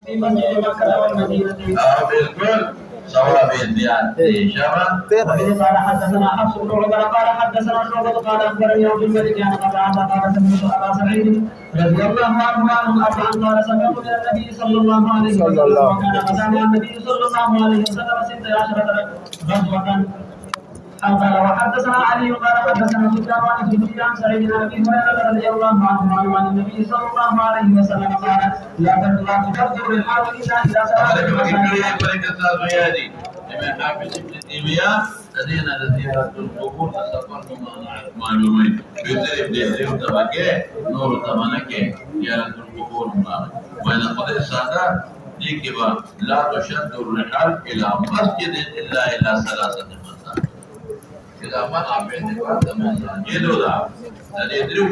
في مسجد مكة والمدينة. بالكل سواء بالديان شرا. قال حدثنا حفص بن عمر قال حدثنا شعبة قال أخبرني عبد الملك عن قتادة قال سمعت أبا سعيد رضي الله عنه عن أربعا قال سمعت من النبي صلى الله عليه وسلم وكان غزا مع النبي صلى الله عليه وسلم 16 غزوة. قال وحدثنا علي قال حدثنا سفيان عن الزهري عن سعيد بن ابي هريره رضي الله عنه عن النبي صلى الله عليه وسلم قال لا تكبر الحرب الا اذا سالت لما حافظ ابن تيمية لدينا زيارة القبور تسافر معلومين يوسف ابن اليوم تبكي نور تمنك زيارة القبور وإذا قضي السادة ديكبا لا تشد الرحال إلى مسجد إلا إلى 3 مساجد. إذا منع باعتبار مساجد يدودا لديدرو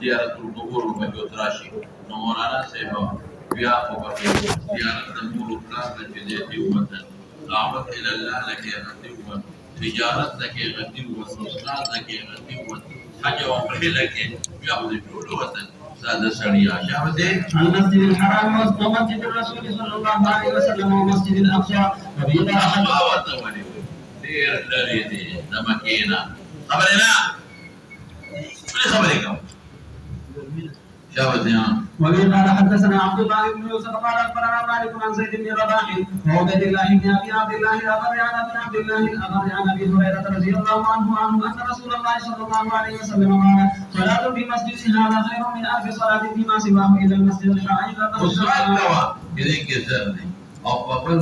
زيارة القبور ومجوتراشي نمورانا سيبا بياخو بكي زيارة دمور الكلام لجديتي ومتن دعوت إلى الله لك يغتي ومن تجارت لك يغتي ومن نصنات لك يغتي ومن حاجة ومحي لك بياخو دي كل وطن سادة سريع شافتي المسجد الحرام ومسجد الرسول صلى الله عليه وسلم ومسجد الأقصى وبيضا أحبا وطولي دير لريدي نمكينا خبرنا كل خبركم وبه قال حدثنا عبد الله بن يوسف قال اخبرنا مالك عن زيد بن رباح وعبيد الله بن ابي عبد الله الاغر عن ابي عبد الله الاغر عن ابي هريره رضي الله عنه ان رسول الله صلى الله عليه وسلم قال صلاه في مسجد هذا خير من 1000 صلاه فيما سواه الى المسجد الحرام. وسؤال دوا كده كسر دي او بقول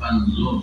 50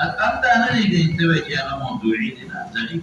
انت انا اللي قلت لك انا موضوعي ده ضعيف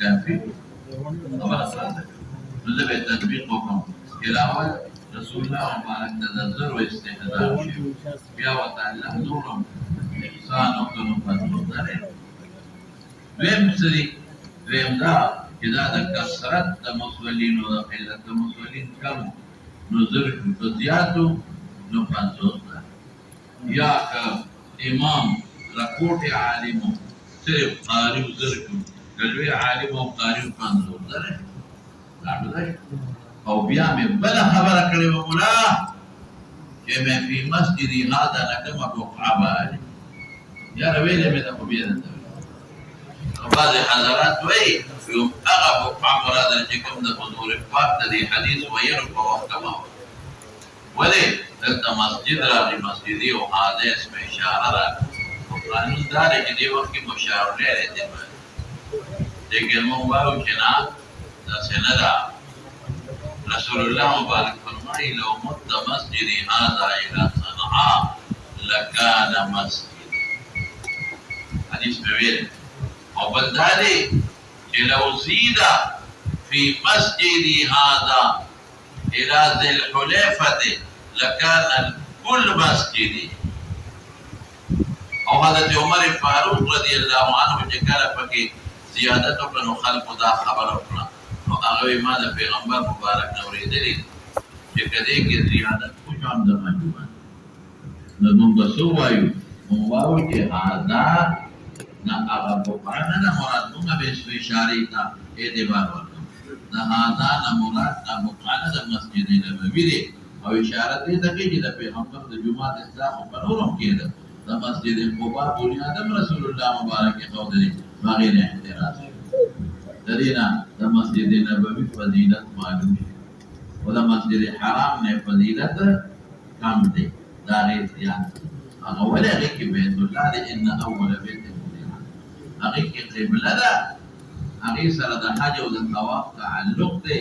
كافي طبعا نزل التطبيق وكم الأول رسول الله مبارك تنزل واستهداء بيا وتعلم نورهم إحسان وكن فضل ويمسري ويمدا إذا كسرت المصلين وقلة المصلين كم نزل فزياتو نفنزوز يا إمام ركوت عالمه صرف قاري وزركم قالوا يا عالم وقاري وفنزور درج لاحظوا ذلك او بیا میں بلا خبر کرے مولا کہ میں في مسجدي هذا نكم بقعه يا رويله من ابو بيد بعض حضرات وي يوم اغب بقعه هذا جكم ده حضور فات دي حديث ويرفع وكما ولي انت مسجد راغي مسجدي وهذا اسم اشاره قانون دار ہے کہ دی وقت کی مشاورے رہتے ہیں لیکن مبارک کنا سندا رسول الله مبارك فرمائے لو مد مسجدي هذا الى صنعاء لكان مسجد حدیث بویل وبالتالي لو زيد في مسجدي هذا الى ذي الحليفة لكان كل مسجدي او حضرت عمر فاروق رضی اللہ عنہ جکاله پکې زیادت وکړو خلکو دا خبر وکړه نو هغه ما د پیغمبر مبارک نو ورېدلې چې کدی کې زیادت کو جام د مجبور نو موږ سو وایو مو وایو چې هاذا نه هغه په معنا نه مراد موږ به اشاره تا اعتبار وکړو نه هاذا نه مراد نه مقاله د مسجد نبوي دی او اشاره دې ته چې د پیغمبر د جمعه اسلام په نورم کېده د مسجد قباء بنیاد رسول الله مبارک قوله بغیر اعتراض درینا د مسجد نبوي فضیلت معلوم او د مسجد حرام نه فضیلت کم دی دا ریت یا هغه ولې کې بیت الله ان اول بیت هغه کې قبله ده هغه سره د حج او د طواف تعلق دی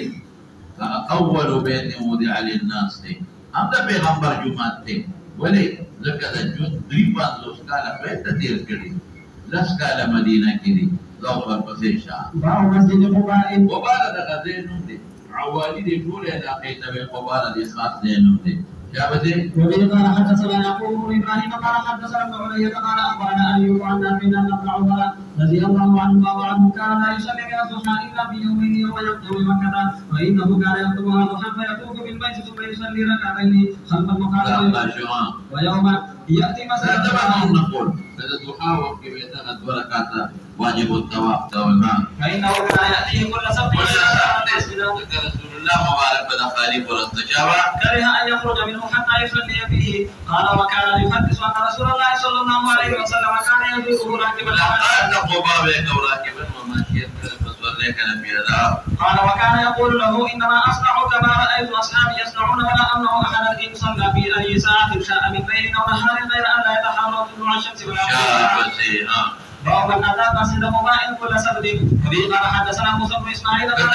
اول بیت وضع للناس دی هم د پیغمبر جمعه دی ولی ځکه د جون 350 کاله پرته تیر کړي 10 کاله مدینه کې دي لو فرقسيشا باب مسجد قباء. قبالة غزين دي عوالي دي طول علاقة بين قبالة دي خاص زين دي شابتي. وبه قال حدثنا يعقوب بن ابراهيم قال حدثنا ابن علي قال اخبرنا ايوب عن نافع ان ابن عمر رضي الله عنهما وعنه كان لا يصلي من الضحى الا في يومين يوم يقدم مكه وانه كان يكتبها ضحى فيطوف بالبيت ثم يصلي ركعتين خلف المقام ويوم ياتي مسجد نقول هذا الضحى وقت بيتنا بركات واجب الطواف والماء فانه كان ياتيه كل سبت رسول الله مبارك بدخالي والاستجابه كره ان يخرج منه حتى يصلي فيه قال وكان يحدث ان رسول الله صلى الله عليه وسلم كان يزوره راكبا لقد قبابك وراكبا وماشيا فصليك في هذا قال وكان يقول له انما اصنع كما رايت اصحابي يصنعون ولا امنع احدا ان صلى في اي ساعه شاء من ليل او نهار غير ان لا يتحرى طلوع الشمس ولا باب من اتى مسجد قباء كل سبت وبه قال حدثنا موسى بن اسماعيل قال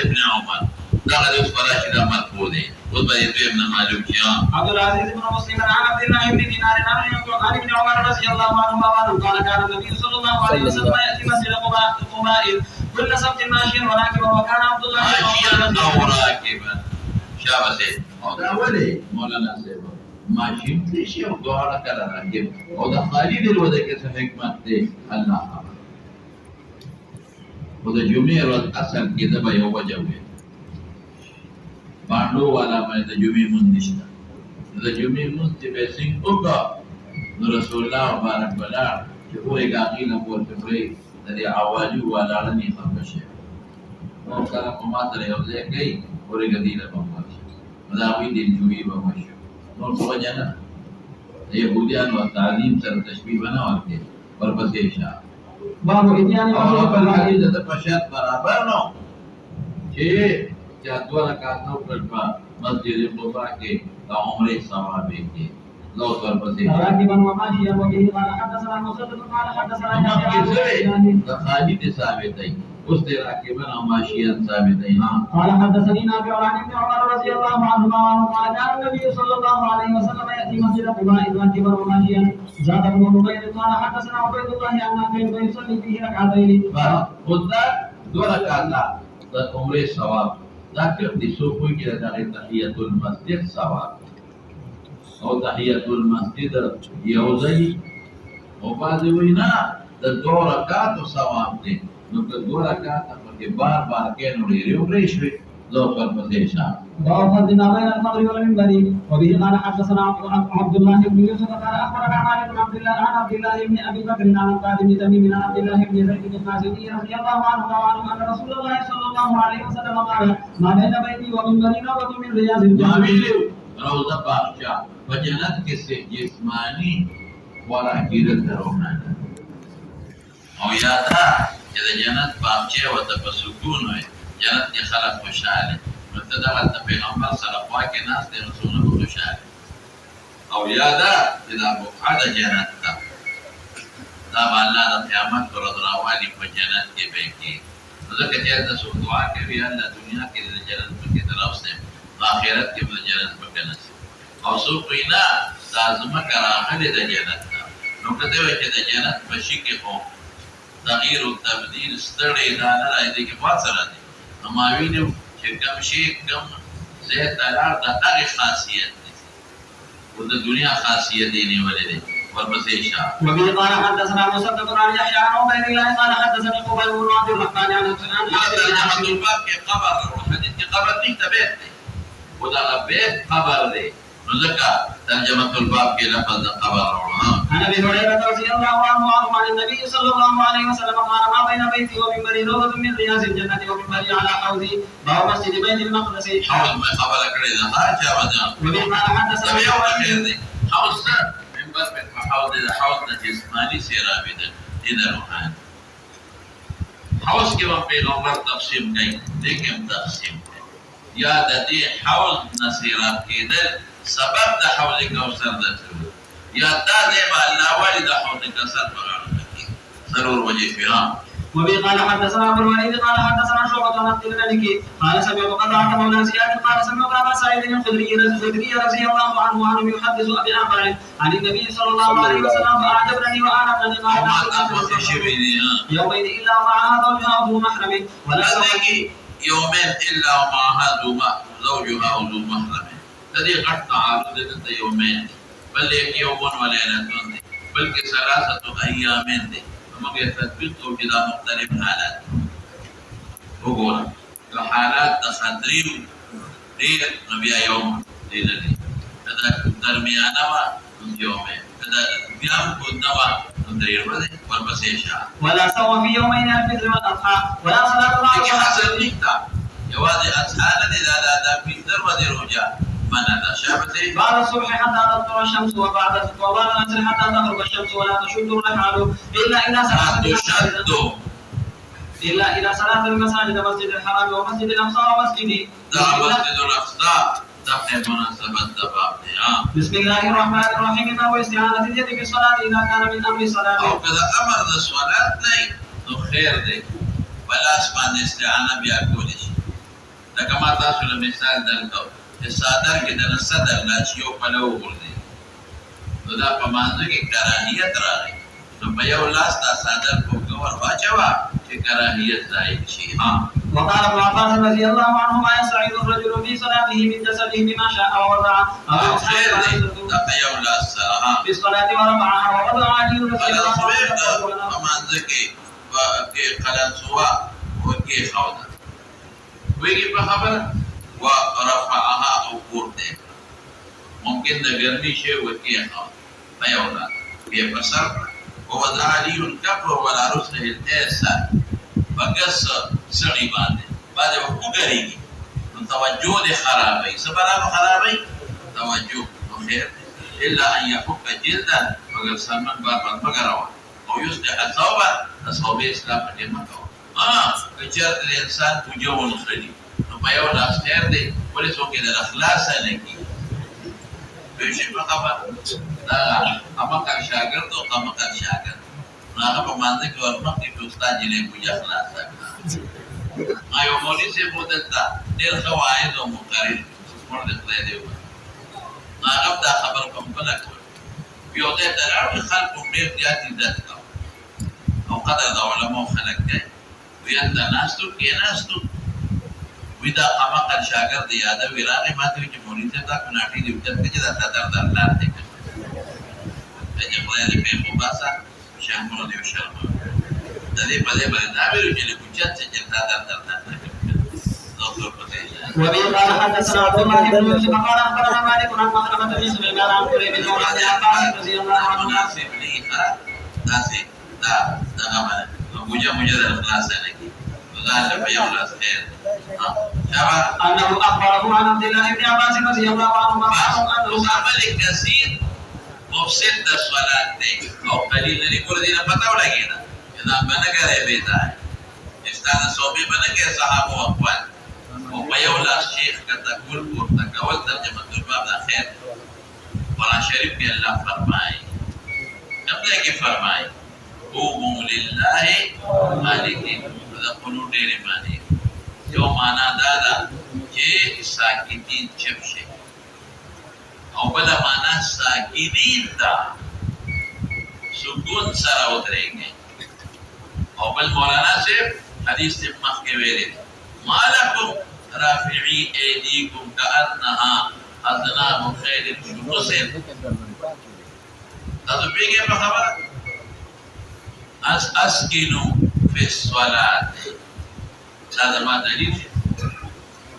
ابن عمر لقد يصفراش الى مرفوضي وضبيت ابن مالك عبد العزيز بن مسلم عن عبد الله بن دينار عن ابن عمر رضي الله عنهما قال كان النبي صلى الله عليه وسلم ياتي مسجد قباء كل سبت ماشيا وراكبا وكان عبد الله ماشيا او راكبا شابه سيد اولي مولانا سيد ماشي ليش يوم دوارا كلا راكب وده خالد الوده كسر حكمت الله وده جميع اصل كده بيوم جوي باندو والا میں تجومی مندشتا تجومی مند بیسنگ اوکا رسول الله مبارک بلا چې پورې غاغي نه پور پرې د اواجو والا نه خبرشه نو کله په ما سره یو ځای کوي پورې غدي نه پمشه دا وی د جوړي به مشه نو څه وجنه يهوديان او تعلیم سره تشبيه بنا ورته ورپسې شه باب اتيان او په حدیث د پښات برابر نو چې جادو رکعت نو پڑھا مسجد قباء کے عمرے ثواب کے لو پر بسے راکبا وماشيا وبه قال حدثنا مسدد قال حدثنا خالد ثابت ہے اس نے راکبا وماشيا ثابت ہے ہاں قال حدثني نافع عن ابن عمر رضي الله عنهما قال كان النبي صلى الله عليه وسلم ياتي مسجد قباء راكبا وماشيا زاد ابن نمير قال حدثنا عبيد الله عن نافع يصلي فيه ركعتين قلت دو رکعت عمرے ثواب ذکر دي سو کوئی کې د تحیت المسجد ثواب او تحیت المسجد یو ځای او باندې وینا د دوه رکعات ثواب دي نو که دوه رکعات په بار بار کې نو لري او لري شوي لو پر پسې شه باب فضل بين المغرب والمنبر وبه قال حدثنا عبد الله بن يوسف قال اخبرنا مالك بن عبد الله عن عبد الله بن ابي بكر عن قاسم بن تميم عن عبد الله بن زيد بن خالد رضي الله عنه وعنه ان رسول الله صلى الله عليه وسلم قال ما بين بيتي ومنبري روضه من رياض الجنه روضه باغچا وجنت کې سے جسمانی ورا کېدل روحاني او یادا چې د جنت باغچه وته په سکون وي جنت کې خلق خوشاله متدا د پیغمبر سره خوا کې ناس د رسول الله خوشاله او یادا چې دا مقعد جنت دا الله د قیامت پر دراوالي په جنت کې به کې ځکه چې تاسو دعا کوي الله دنیا کې د جنت په کې دراوسته آخرت کې به جنت په کې نشي او سو پینا لازم کراهله د جنت نو کته وي چې د جنت په شي کې خو تغییر او تبديل ستړي دا نه راځي کې پات سره دي نماوینو چې کوم شي کوم زه دلار د هغه خاصیت دي او د دنیا خاصیت دی نیولې دي ورپسې شه وبه قال حدثنا مسدد عن يحيى عن عبيد الله قال حدثني قبيل بن عبد الرحمن عن عبد الباب کې خبر حدیث کې خبر نشته به ودا بیت خبر دی ذکر ترجمه الباب کې لفظ خبر عن ابي هريره رضي الله عنه عن النبي صلى الله عليه وسلم قال ما بين بيتي ومنبري روضه من رياض الجنه ومنبري على حوضي باب مسجد بيت المقدس حوض ما خبر کړی دا چا وځه وبه قال حدثنا حوض منبر په حوض د حوض د جسمانی سیرابه ده د روحان حوض کې په پیغمبر تقسیم کړي لیکن تقسیم یا د دې حوض نصیرات کېدل سبب د حوض کوثر ده یا دا دې با الله والي د حوض کوثر په اړه کې ضرور وجه فهم وبه قال حدثنا ابو الوليد قال حدثنا شعبة عن عبد الملك قال سمعت قطعة مولى زياد قال سمعت ابا سعيد الخدري رضي الله عنه وعنه يحدث ابي عقل عن النبي صلى الله عليه وسلم فاعجبني واعلمني قال يومين الا معها زوجها ذو محرم ولا يومين الا معها زوجها ذو محرم. تدي قطع عرض يومين بل يوم وليلة بل ثلاثة أيام دي وما يثبت بلا مختلف حالات. وقول الحالات تخدرين دي نبي يوم دي كذا درميانا يومين كذا بيام كنا ندير بس يشاء ولا سوى في يومين الفطر والأضحى ولا صلاة بعد لكن حسن نكتا يوازي أسهال إذا لا الفطر ودرجة من هذا شابتي بعد الصبح حتى تطلع الشمس وبعد العصر حتى تغرب الشمس ولا تشد الرحال إلا إلى صلاة المساجد مسجد الحرام ومسجد الأقصى ومسجد مسجد الأقصى تحت مناسبة دبابها. بسم الله الرحمن الرحيم واستعانة اليد في الصلاة إذا كان من أمر الصلاة أو كذا أمر الصلاة لي خير دي ولا أسمان استعانة بأكولش لكما تاسو المثال دلتو الصادر كده الصدر لا شيء فلو ورده وده پمانځ کې کراهیت راغی نو په یو لاس دا صادر کو ور واچوا چې کراهیت ځای شي. وقال ابن عباس رضي الله عنهما يستعيذ الرجل في صلاته من جسده بما شاء ووضع في الصلاة ورفعها ووضع علي رضي الله عنه پمانځ کې قلنسوا وکي خودا ویږي په خبره ورفعها او قرده ممكن ده گرمی شي وکي خودا فيولا بيفسر ووضع علي الكفر ولا رسله الاسا بقص سړي باندې وګوريږي نو توجه دې خرابي سبب خرابي توجه خير الا ان يفك جلدا مگر سلمان بار مگروا او يصلح ثوبا ثوب اسلام دې مکو کچر انسان پوجا ونخري نو په یو لاس خیر دې ولې څوک دې اخلاص نه کی بشي په خبر دا اما کا شاګرد او اما کا شاګرد هغه په مانځ کې ورمخکې په استاد جنې پوجا خلاص ما یو مولوی سے بودتا ډېر ښه واعظ او مقرر څومره د خدای دی هغه دا خبر کوم کله کوي یو دې تراوی خلکو ډېر زیات عزت کوي او قدر د علماء خلک کوي ویندا ناستو کې ناستو وی دا اما کا شاګرد یاد ویراغه ماته چې مولوی سے دا کناټي دی چې دا صدر درلار دی چې خدای دې په مباسا شامل دی شرم دې په دې باندې دا ویل چې له کوچت چې تا درته وبه قال حدثنا عبد الله بن يوسف قال اخبرنا مالك عن مخرمة بن سليمان عن قريب بن عباس رضي الله عنه مناسب ليها تاسي دا عمل مجرد اخلاص لك وقال في يوم الخير انه اخبره عن عبد الله بن عباس رضي الله عنهما انه عمل كثير مفسد الصلاه او قليل لكل دين پتہ لگے نا اذا بنا کرے بیتا ہے استاد صوبی بنا کے صحابہ اقوال او پيولا الشيخ كتقول تقول ترجمه الباب الاخير قرآن شریف کے اللہ فرمائے قبل کے فرمائے قوموا لله مالکین تقولوا ډېر معنی جو معنا دادا چې ساکتین چپ شي او بل معنا ساکتین دا سکون سره ودرېږي او بل مولانا سے حدیث مخ کې ویلي مالکم رافعی ایدیکم کأنها اذناب خیر شمس تاسو پیګه په خبره اسکنو فی الصلاة دا ما دلیل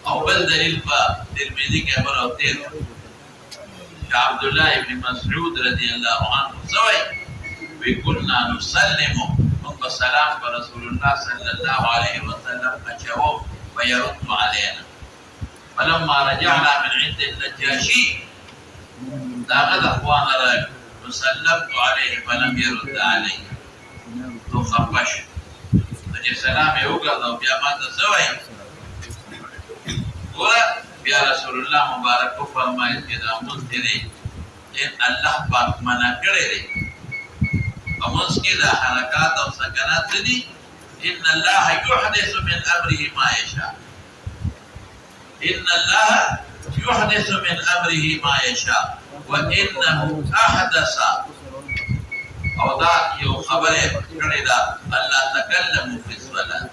او بل دلیل په ترمذی کې امر او تیر عبد الله ابن مسعود رضی الله عنه سوي وكنا نسلم والسلام برسول الله صلى الله عليه وسلم فجاوب ويرد علينا فلما رجعنا من عند النجاشي داخل اخوانا رجل وسلمت عليه فلم يرد علي تخفش فجي سلام يوقظ وبيا ما تسوي قولا بيا رسول الله مبارك فرمائے كده منتري ان الله پاک منا کرے دے امس کی دا حرکات او سکنات دي إن الله يحدث من أمره ما يشاء. إن الله يحدث من أمره ما يشاء وإنه أحدث او دا یو خبره کړی دا الله تکلم فی الصلاه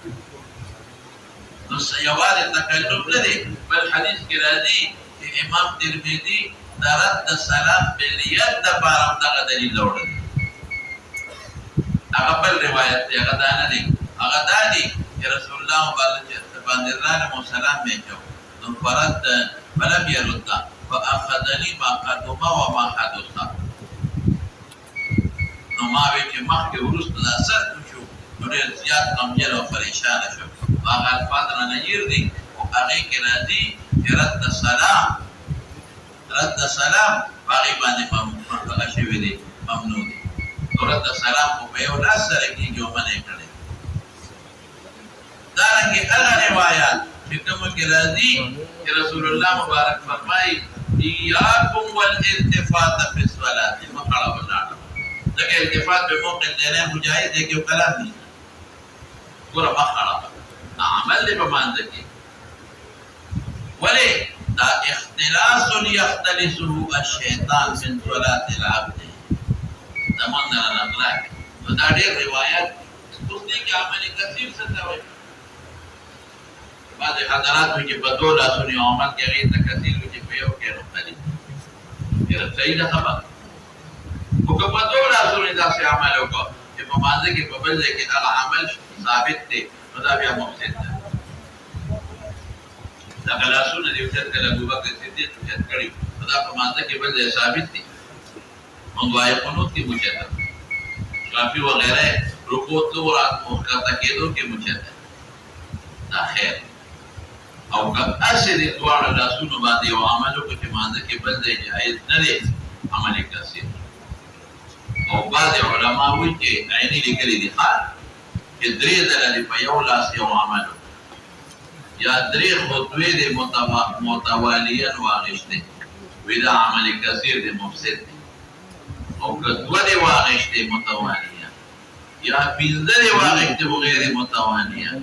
نو سیوال تکلم لري بل حدیث کې راځي چې امام ترمذی دا رد سلام بالید د بارم دغه دلیل وړي هغه بل روایت دی هغه دا نه دی هغه دا دی چې رسول الله باندې رحم سلام میچو نو فرد فلم يرد فاخذني ما قدم وما حدث نو ما وی چې مخکې ورسته دا سر شو نو ډېر زیات غمجن او پریشان شو هغه الفاظ نه یې دي او هغه کې راځي چې رد سلام باغی باندې هغه شوی دی ممنوع دی رد سلام په یو لاس سره کېږي او منع کړي دا رنګه هغه روایت چې کوم کې راځي چې رسول الله مبارک فرمایي ایاکم والالتفات فی الصلاه مقاله ولاړه دغه التفات به موقع نه مجاهد دی کې کلام نه ګوره مقاله عمل به باندې کې ولی دا اختلاس یختلسه الشیطان من صلاه العبد دا مونږ نه اخلاق دا ډېر روایت اوس دې کې عمل کثیر څه وایي بعض حضرات کې په دوه لاسونو عمل کې غیر تکثیر چې په یو کې راځي دا صحیح ده خبره او که په دوه لاسونو داسې عمل وکړو چې په باندې کې په بل ځای کې هغه عمل ثابت دی نو دا بیا مفسد ده دا لاسونه دې چې کله ابو بکر صدیق چې کړی دا په باندې کې بل ځای ثابت دي موږ وايي قنوت کې مجدد کافی وغیرہ رکوع تو رات مخکته کېدو کې مجدد دا خیر او که اصل دواړه لاسونو باندې یو عمل وکړي چې باندې کې بل ځای جایز نه دی عمل کثیر او بعض علما وایي چې عیني لیکلي دي چې درې ځله په یو لاس یو عمل یا درې خطوې د متوالیان واغشته وی دا عمل کثیر دی مفسد دی او که دوه دی واغشته متوالیان یا پنځه دی واغشته بغیر متوالیان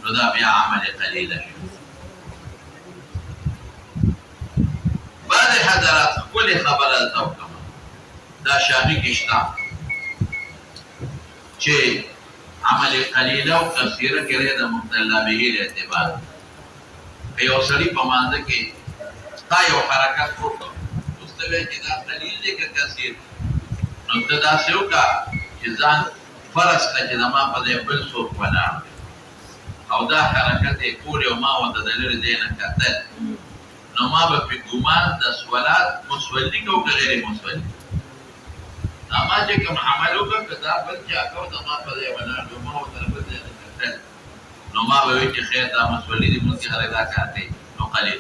نو دا بیا عمل قلیل شو بعض حضرات کل خبره توکم دا شامی کشتا چې عمل قلیل او کثیره کړي د مبتلا به اعتبار په یو سړي په مانده کې تا یو حرکت وکړ مستوي چې دا قلیل دی که کثیر نو ته دا څه وکړه چې ځان فرض کړه چې ما په دې بل څوک ولاړ او دا حرکت یې کول او ما ورته د لرې ځای نه کتل نو ما به په ګمان د صلات مسولي کو غیر مسولي اما چې کوم عمل وکړ دا بل چې اکو د ما په دې ولاړ ما ورته په دې نه کتل نو ما به چې خیر دا مسولي دې مونږه حرکت کوي نو قلیل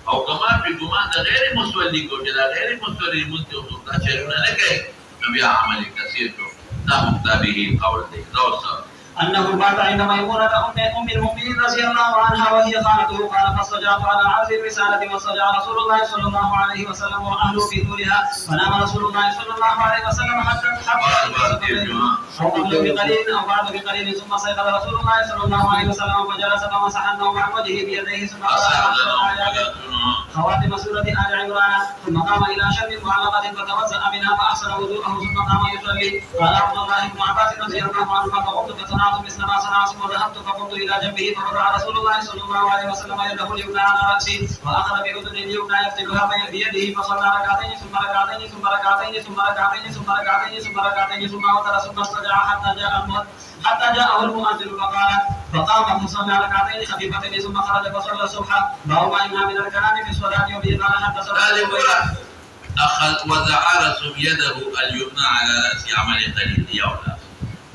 او کما په ګمان د غیر مسولي کو چې دا غیر مسولي مونږه دا چرونه نه کوي نو بیا عمل کثیر کو دا مطابق قول دی دوسر أنه بات عند ميمونة أم المؤمنين رضي الله عنها وهي خالته قال فاستجعت على عرض الرسالة واستجع رسول الله صلى الله عليه وسلم وأهله في طولها فنام رسول الله صلى الله عليه وسلم حتى أو قبل بقليل أو بعد بقليل ثم استيقظ رسول الله صلى الله عليه وسلم فجلس فمسح النوم عن وجهه بيديه ثم خواتم سورة آل عمران ثم قام إلى شم معلقة فتوزأ منها فأحسن وضوءه ثم قام يصلي قال عبد الله بن عباس رضي الله عنه فقمت فصنعت مثل ما صنعت وذهبت فقمت إلى جنبه فوضع رسول الله صلى الله عليه وسلم يده اليمنى على رأسي وأخذ بأذن اليمنى يفتلها بيده فصلى ركعتين ثم ركعتين ثم ركعتين ثم ركعتين ثم ركعتين ثم ركعتين ثم أوتر ثم استجاع حتى جاءه المؤذن فقام فصلى ركعتين خفيفتين ثم خرج فصلى الصبح باب ما ينهى من الكلام في الصلاة وبه قال حدثنا أخذ وضع رسول يده اليمنى على رأس عمل قليل يولا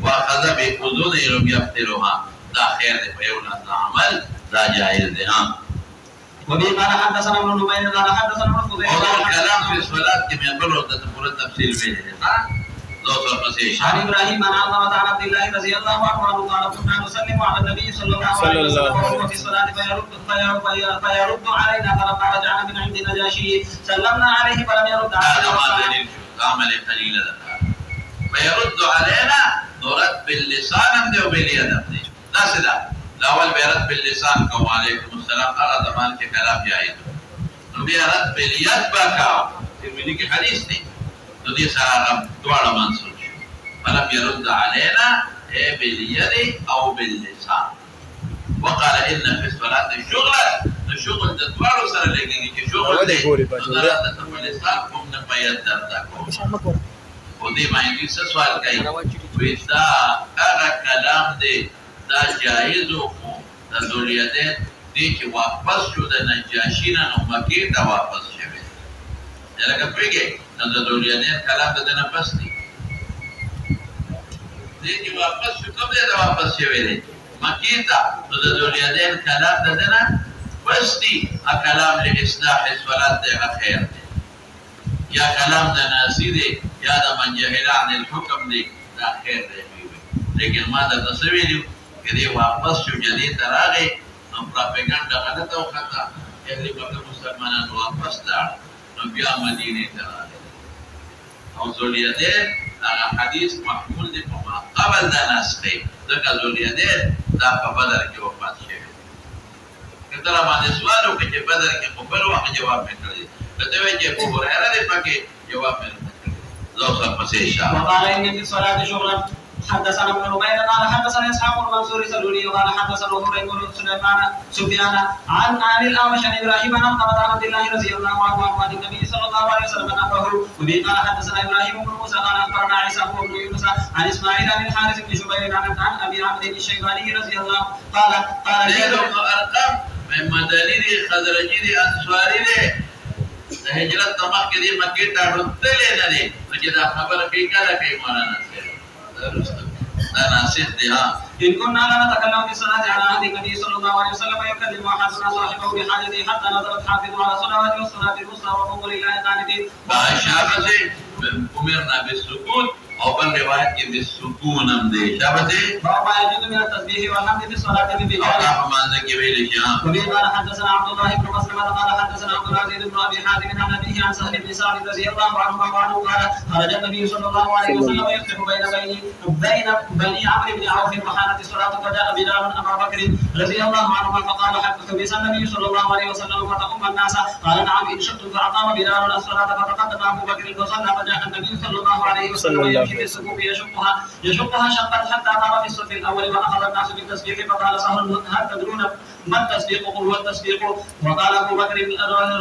وأخذ بأذنهم يفتلها دا خير دي فيولا عمل دا جائز دي وبه قال حدثنا ابن نمير قال حدثنا ابن فضيل اور الكلام في الصلاة كما يقول ده پورا تفصيل میں ہے دوسرا مسیح عن ابراهيم عن عبد الله رضي الله عنه قال كنا نسلم على النبي صلى الله عليه وسلم وهو في الصلاة فيرد علينا فلما رجعنا من عند نجاشي سلمنا عليه فلم يرد علينا عمل قليل فيرد علينا رد باللسان هم دي وباليد هم دي ناس ده الاول بيرد باللسان كو عليكم السلام هذا زمان کے کلام جائز نو بیا رد باليد بکاو ترمذی کی حدیث دی تو دې سره دواړه منسوخ فلم يرد علينا باليد او باللسان وقال ان في الصلاه شغلا الشغل ده دوارو سره لګيږي چې شغل دې درته په لسان کوم نه پیدا درته او دې باندې څه سوال کوي ودا هغه کلام دې دا جایز او د ذریته دې چې واپس شو د نجاشی نه مکه ته واپس شوی لکه پیګه د ذریته کلام د نه پس دی دې چې واپس شو کوم دې واپس شوی دی مکه ته د ذریته کلام د نه پس دی کلام له اصلاح الصلاه ده خیر یا کلام د ناسی دی یا د من جهل عن الحكم دی دا خیر دی لیکن ما د تسویل کدی واپس شو جدید راغی نو پروپاګاندا غلطه او خطا یعنی په مسلمانانو واپس لاړ نو بیا مدینه ته راغی او زولیده هغه حدیث محمول دی په قبل د ناسخه ځکه زولیده دا په بدر کې وفات شوی کله باندې سوال وکړي چې بدر کې په بل وخت جواب ورکړي ته وایي چې په هر دې پکې جواب ورکړي لو سر پسې شاه وقال ان في الصلاه شغلا حدثنا ابن عبيد قال حدثنا اسحاق بن منصور السلولي وقال حدثنا هريم بن سفيان عن الاعمش عن ابراهيم عن عبد الله رضي الله عنه عن النبي صلى الله عليه وسلم انه وبه قال حدثنا ابراهيم بن موسى قال اخبرنا عيسى بن يونس عن اسماعيل عن الحارث بن شبير عن ابي عبد الشيباني رضي الله قال ارقام من مدني خزرجي انصاري د هجرت تمخ کې د مکه ته ورتلې نه دي چې دا خبره کې کله کوي مولانا دا ناسخ دي ها إن كنا لا نتكلم في الصلاة على عهد النبي صلى الله عليه وسلم يكلم أحدنا صاحبه بحاجته حتى نزلت حافظوا على الصلوات والصلاة الوسطى وقوموا لله قانتين. شابه أمرنا بالسكون أو بل رواية بالسكون هم دي شابه وما يجوز من التسبيح والحمد في الصلاة بالرجال. الله ما ذكي به لشان. وبه قال حدثنا عبد الله بن مسلمة قال حدثنا عبد العزيز بن أبي حاتم عن أبيه عن سهل بن سعد رضي الله عنه قال خرج النبي صلى الله عليه وسلم يفتح بين بني عمرو بن عوف وحانت الصلاة فجاء بلال أبا بكر رضي الله عنه فقال حدث النبي صلى الله عليه وسلم فتقوم الناس قال نعم إن شئتم فأقام بلال الصلاة فتقدم أبو بكر فصلى فجاء النبي صلى الله عليه وسلم يمشي في الصفوف يشقها شقا حتى قام في الصف الأول وأخذ الناس بالتسبيح فقال سهل هل تدرون ما التسبيح قل هو التسبيح وقال أبو بكر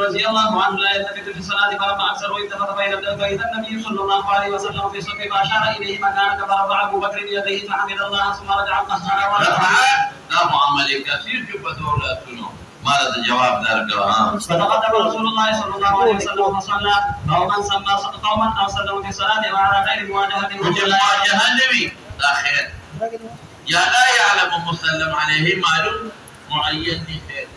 رضي الله عنه لا يلتفت في الصلاة فلما أكثر التفت فإذا النبي صلى الله عليه وسلم في الصف فأشار إليه مكانك فرفع أبو بكر يديه فحمد الله ثم رجع القهار ورفع لا معاملة كثير في بدولة سنو ماذا الجواب ذلك فتقدم رسول الله صلى الله عليه وسلم فصلى قوما أو صلوا في الصلاة وعلى غير مواجهة النبي لا خير يا لا يعلم مسلم عليه معلوم معين خير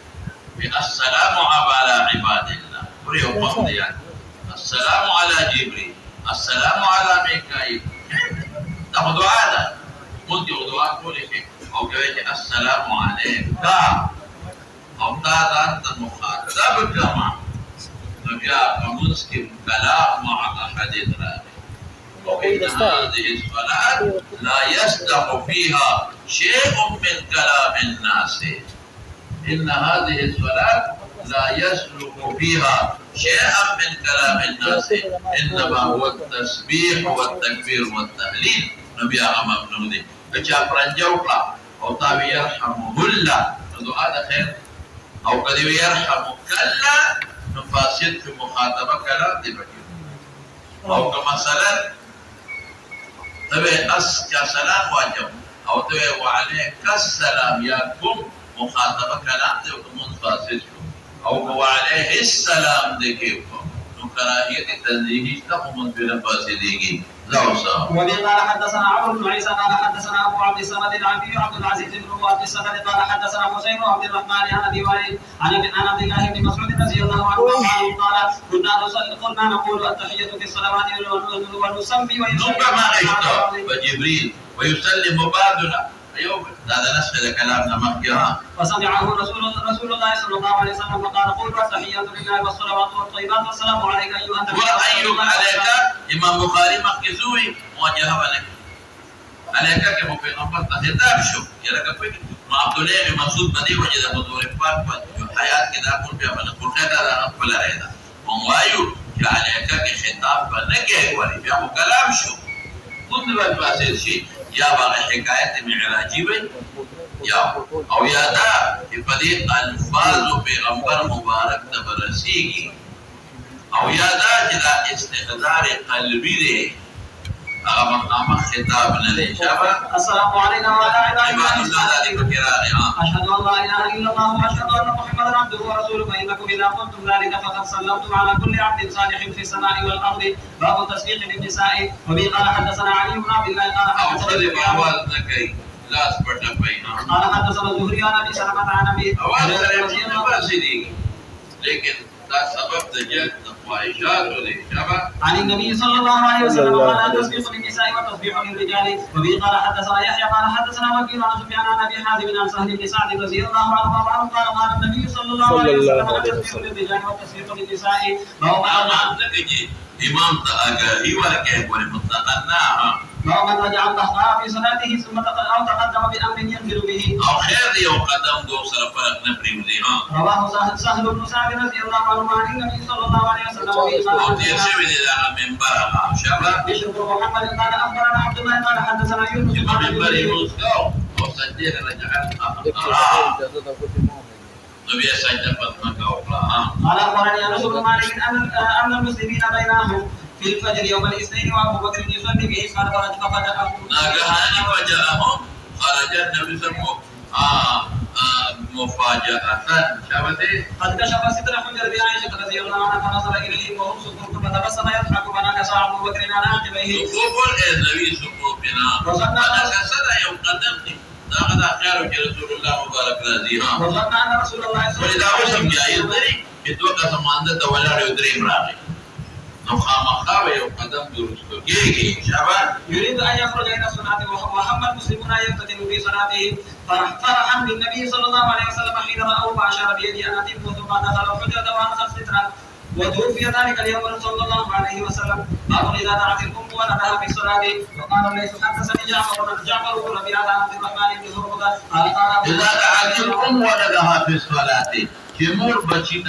السلام على عباد الله وريه فضل يعني السلام على جبريل السلام على ميكائيل تاخذوا هذا قلت دعاء كل شيء او كويت السلام عليك او انت مخاطب كما نجا مسلم كلام مع احد الراوي وإن هذه الصلاة لا يصدق فيها شيء من كلام الناس إن هذه الصلاة لا يصدق فيها شيئا من كلام الناس إنما هو التسبيح والتكبير والتهليل نبي أمام نودي كجاب رنجوكا أو تابي يرحمه الله هذا خير أو قد يرحمك كلا نفاسد في مخاطبة كلام دي بكي أو كمثلا تبع السلام واجب او تبع وعليك السلام ياكم مخاطبه كلام دي وكم فاسد او وعليه السلام دي كيفكم كراهيه التنزيه تقوم بالفاسدين زوجا وبه قال حدثنا عمرو بن عيسى قال حدثنا ابو عبد الصمد العبدي عبد العزيز بن عبد الصمد قال حدثنا حسين بن عبد الرحمن عن ابي وائل عن عبد الله بن مسعود رضي الله عنه قال كنا نقول التحيه في الصلوات ونسمي ويسلم وجبريل ويسلم بعضنا ايوه هذا نسخ كلامنا مخيرا فسمعه رسول الله صلى الله عليه وسلم فقال قولوا التحيات لله والصلوات والطيبات والسلام عليك ايها النبي وايوب عليك امام بخاري مخزوي موجهه لك علیکه کې مو پیغمبر ته خطاب شو یره کوي ما عبد الله بن مسعود باندې وجه د حضور پاک په حیات کې دا ټول بیا باندې کوټه دا خپل راځي مو وایو چې علیکه کې خطاب باندې کې وایي بیا مو کلام شو کوم د واسه شي یا باغ حکایت معراجی وي یا او یادا په دې الفاظ پیغمبر مبارک ته برسيږي او یادا چې دا استحضار قلبي دی هغه مقام خطاب نه لري شابه السلام علينا وعلى عباد الله ذلك كرامه اشهد ان لا اله الا الله واشهد ان محمدا عبده ورسوله فانكم اذا قلتم ذلك فقد سلمتم على كل عبد صالح في السماء والارض باب تصديق للنساء وبه قال حدثنا علي بن عبد الله قال لاس پټه پینا قال حدثنا الزهري عن ابي سلمة عن ابي لیکن دا سبب د جلد خواهشات ولې شبه عن النبي صلى الله عليه وسلم قال تصديق للنساء وتصبيح للرجال وبه قال حدثنا يحيى قال حدثنا وكيل عن سفيان عن ابي حازم عن سهل بن سعد رضي الله عنه قال قال النبي صلى الله عليه وسلم تصديق للرجال وتصبيح للنساء وهو امام ته اگاهی ورکړي ورې متقنا وهو من رجع الأخطاء في صلاته ثم تقدم بأمر ينزل به او خير دي او قدم دو سره فرق نه پریوزي رواه سهل بن سعد رضي الله عنه عن النبي صلى الله عليه وسلم او دې شوی دی دا منبر شباب بشر محمد قال أخبرنا عبد الله قال حدثنا يونس قال منبر يونس او سجل رجع الأخطاء نبي سجد فتمك قال أخبرني أنس بن مالك أن المسلمين بينهم في الفجر يوم الاثنين وابو بكر يصلي به قال فرج ففجأهم ناقهاني فجأهم خرج النبي صلى الله مفاجأة شابته قد كشف ستر حجر بعائشة رضي الله عنها فنظر إليه وهم سكوت فتبسم يضحك فنكس أبو بكر على عقبيه سكوت النبي سكوتنا أنا كسر يوم قدمني هذا خير رسول الله مبارك رضيها وظن أن رسول الله صلى الله عليه وسلم يدري يتوقع سمانده ولا يدري امرأة خامخا به قدم درست کیږي شابان يريد ان يخرج الى الصلاه وهم المسلمون يفتتنوا في صلاتهم فرحا بالنبي صلى الله عليه وسلم حين راوه فاشار بيده ان اتموا ثم دخل الحجره وانصر سترا وتوفي ذلك اليوم صلى الله عليه وسلم باب اذا دعت الام ولدها في الصلاه وقال ليس حدثني جعفر بن ربيعه عن عبد الرحمن بن هرمزه قال اذا دعت الام ولدها في الصلاه كمور بچی د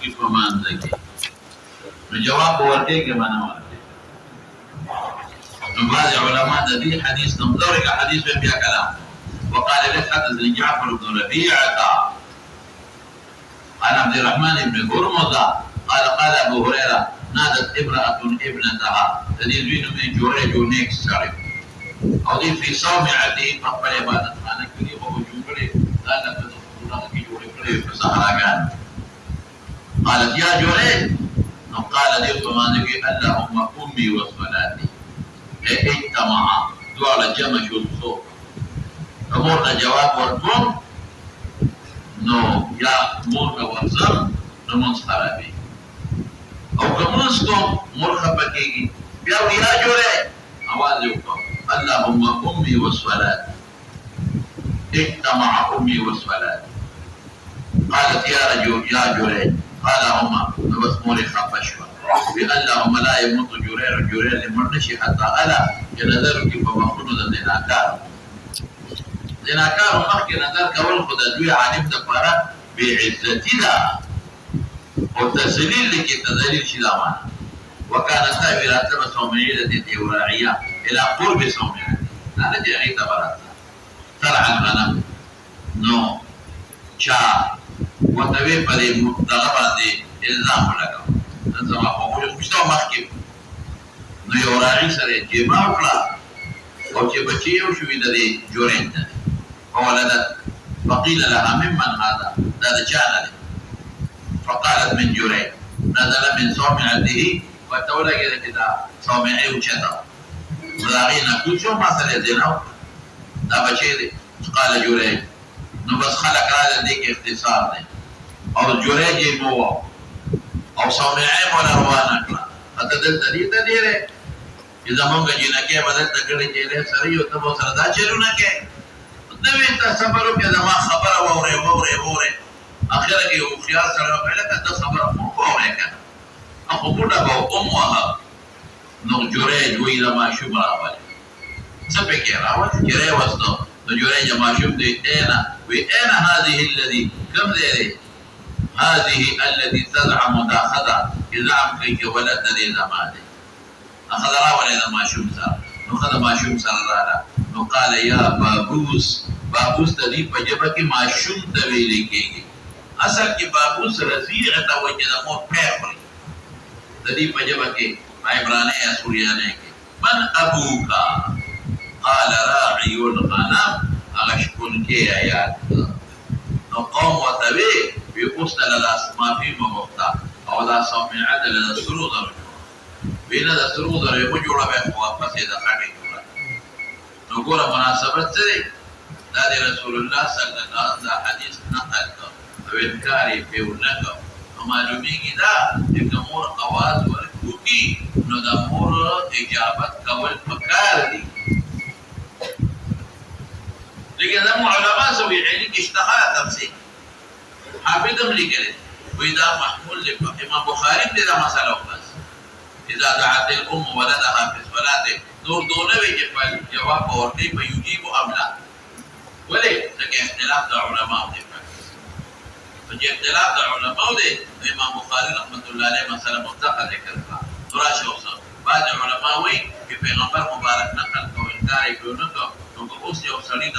کی پمانځي جواب ورته کې معنا ورته نو بعض علماء د دې حدیث نمدوري حدیث به بیا کلام وقال لي حدث جعفر بن ربيعه عن عبد الرحمن بن هرمزه قال ابو هريره نادت امراه ابنتها تدين من جورج ونيكس شرف او دي في صومعتي فقبل عبادت انا كني هو جورج قال لك الله في جورج في صحراء قالت يا جورج قال لي فمانك اللهم امي وصلاتي اجتمع دعاء جمع الصوت امورنا جواب ورقم نو يا مورنا ورزم نمونس خرابي او كمونسكم مرخبة كيكي بياو يا جوري اواز يوكم اللهم امي وصلاتي اجتمع امي وصلاتي قالت يا رجل يا جوري قال هما بس موري خفشوا اللهم لا يموت جرير لمرنشي حتى ألا ينذرك فمخلو ذنكار مخي نظر كول خد دوي عالم دفارة بعزتنا وتسليل لك تذليل شلامان وكانت تابرات صومعية الإوراعية إلى قرب صومعية هذا جاء تبرات ترعى الغنم نو شاء وتوي پدې دغه دي الزام لګاو زما په مشتو مخکې نو یو راځي سره چې ما وکړه او چې بچي یو شوې د دې جوړین ده ولدت فقيل لها ممن هذا ده چانه ده فقالت من جريج نزل من صومعته فتولى كده صومعي وشتا ولاغينا كل شو ما سنه زينو ده بچي دي قال جريج نو بس خلق هذا ديك اختصار ده او جريج مو او صومعي ولا روانا کړه اته دلته دې ته ډیره اذا مونږ جنکه بدل تکړه چې له سره یو ته سره دا چلونه کې نو ته صبر وکړه ما خبره وره اخر کې یو خیال سره وکړه ته صبر وکړه کنه اخو بوډا به امها نو جريج ویلا ما شو برابر سبك راوت جري وسطه نجوري جما شوف دي انا وانا هذه الذي كم ذي هذه التي تزعم تاخذها يزعم كي ولد ذي زمانه اخذ راوي ما شمسا نخذ ما شمسا رالا وقال يا بابوس بابوس تدي بجبك ما شمت بيلكي اصل کی بابوس رزیع توجد مو پیغل تدي بجبك ما عبرانه يا سوريانه من ابوك قال راعي الغنم اغشكن كي ايات نقوم وتبي بيقصد الاسماء في مبقى او لا سمع عدل السرود بين السرود يمجور بيخوا فسيدا خارج نقول مناسبة سري دادي رسول الله صلى الله عليه وسلم حديث نقل وينكاري في ونكو ومعلومي كده يكمور قواز والكوكي ندمور إجابة قول فكاردي لكن دمو علماء سوي عليك اشتغل تفسير حافظهم لكده وإذا محمول إمام بخاري لذا مسألة بس إذا دعت الأم ولدها في الصلاة دور دونه بيجفل جواب أورني فيجيب أم لا وليه لكن اختلاف العلماء ده فجي اختلاف العلماء ده الإمام بخاري رحمة الله عليه مسألة متفق ذكرها تراش وصل بعض العلماء وين في پیغمبر مبارك نقل کو انکار کړو نو اوس یو سړی د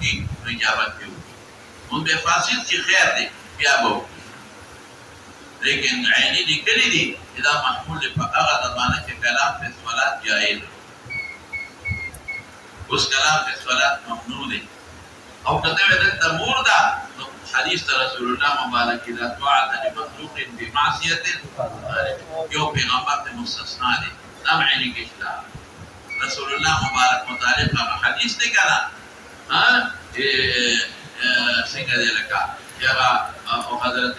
کی اجابت کوي هم به فاصل چې خیر دی بیا به لیکن عینی دي کړی دي اذا محمول فاغه د معنی چې کلام په صلات جائز اوس کلام په صلات ممنوع دي او کته د مور دا حدیث رسول الله مبارک اذا طاعت لمخلوق بمعصيه یو پیغمبر ته مستثنا دي نام عینی کېشتا رسول الله مبارک متعلق حدیث دی کنه ها څنګه دی لکه او حضرت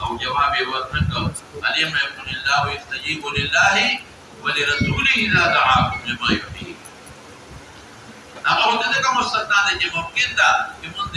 او جواب یې ورکړ علیم يكن الله يستجيب لله ولرسوله اذا دعاكم لما يحيي هغه د دې کوم ستانه چې ممکن ده چې موږ د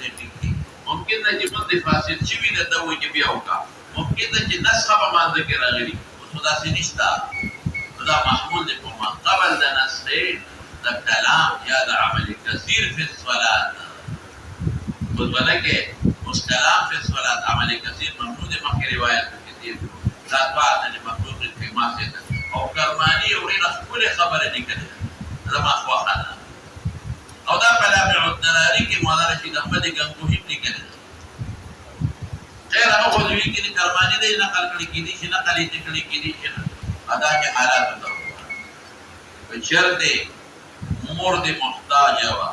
ټیک ممکن ده چې موږ د فاسد شي وي د دوی کې بیا وکړه ممکن ده چې نسخه به مانځ کې راغلي خدا سي نشتا خدا محمول دې کومه قبل د نسخه د کلام یا د عمل کثیر فی الصلاه ولکه مستلام فی الصلاه عمل کثیر ممنوع دې مخکې روایت کثیر ذات بعد د مخلوق په ماسه او کرمانی او رینه کله خبره لیکل زما خواخانه او دا کلام الدراری کې مولانا شیخ احمد گنگوهی لیکل غیر هغه خو دوی کې کرمانی دې نقل کړي کې دي چې نقل یې کړي کې دي چې ادا کې حالات ته بشرط مور دې محتاج وا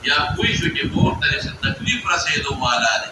یا کوئی شو چې مور ته څه تکلیف رسېدو والا دي